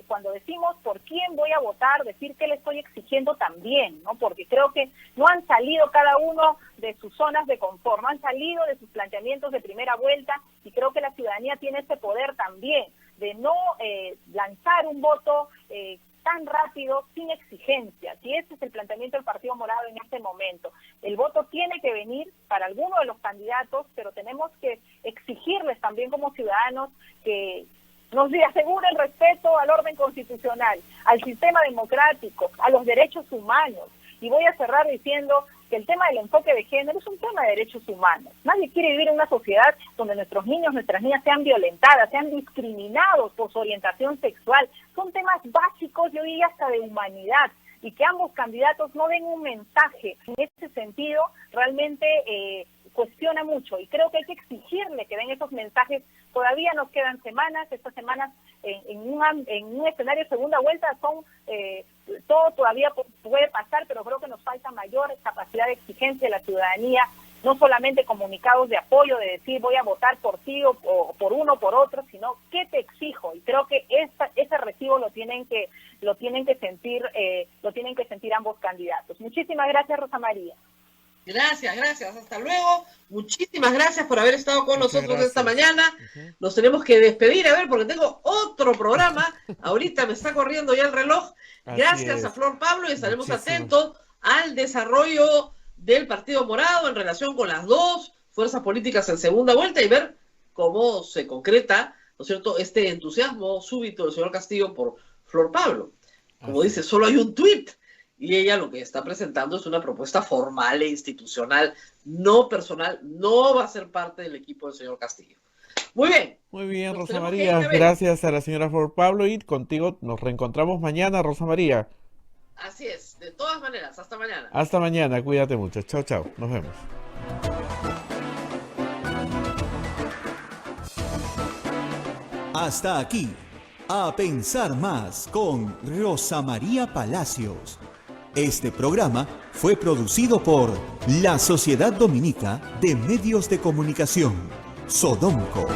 Speaker 5: cuando decimos por quién voy a votar, decir qué le estoy exigiendo también, ¿no? Porque creo que no han salido cada uno de sus zonas de confort, no han salido de sus planteamientos de primera vuelta, y creo que la ciudadanía tiene ese poder también de no lanzar un voto tan rápido, sin exigencias, y ese es el planteamiento del Partido Morado en este momento. El voto tiene que venir para alguno de los candidatos, pero tenemos que exigirles también como ciudadanos que nos aseguren el respeto al orden constitucional, al sistema democrático, a los derechos humanos. Y voy a cerrar diciendo que el tema del enfoque de género es un tema de derechos humanos. Nadie quiere vivir en una sociedad donde nuestros niños, nuestras niñas sean violentadas, sean discriminados por su orientación sexual. Son temas básicos, yo diría hasta de humanidad, y que ambos candidatos no den un mensaje en ese sentido realmente cuestiona mucho, y creo que hay que exigirle que den esos mensajes. Todavía nos quedan semanas, estas semanas en un escenario de segunda vuelta son todo todavía puede pasar, pero creo que nos falta mayor capacidad de exigencia de la ciudadanía, no solamente comunicados de apoyo, de decir voy a votar por ti o por uno o por otro, sino qué te exijo, y creo que ese recibo lo tienen que sentir ambos candidatos. Muchísimas gracias, Rosa María.
Speaker 3: Gracias, hasta luego. Muchísimas gracias por haber estado con nosotros esta mañana. Nos tenemos que despedir, porque tengo otro programa. Ahorita me está corriendo ya el reloj. Gracias a Flor Pablo, y estaremos atentos al desarrollo del Partido Morado en relación con las dos fuerzas políticas en segunda vuelta, y ver cómo se concreta, ¿no es cierto?, este entusiasmo súbito del señor Castillo por Flor Pablo. Como dice, solo hay un tuit, y ella lo que está presentando es una propuesta formal e institucional, no personal, no va a ser parte del equipo del señor Castillo. Muy bien.
Speaker 2: Muy bien, Rosa María. Gracias a la señora Flor Pablo, y contigo nos reencontramos mañana, Rosa María.
Speaker 3: Así es, de todas maneras, hasta mañana.
Speaker 2: Hasta mañana, cuídate mucho. Chao, chao. Nos vemos.
Speaker 1: Hasta aquí, A Pensar Más con Rosa María Palacios. Este programa fue producido por la Sociedad Dominica de Medios de Comunicación, Sodomco.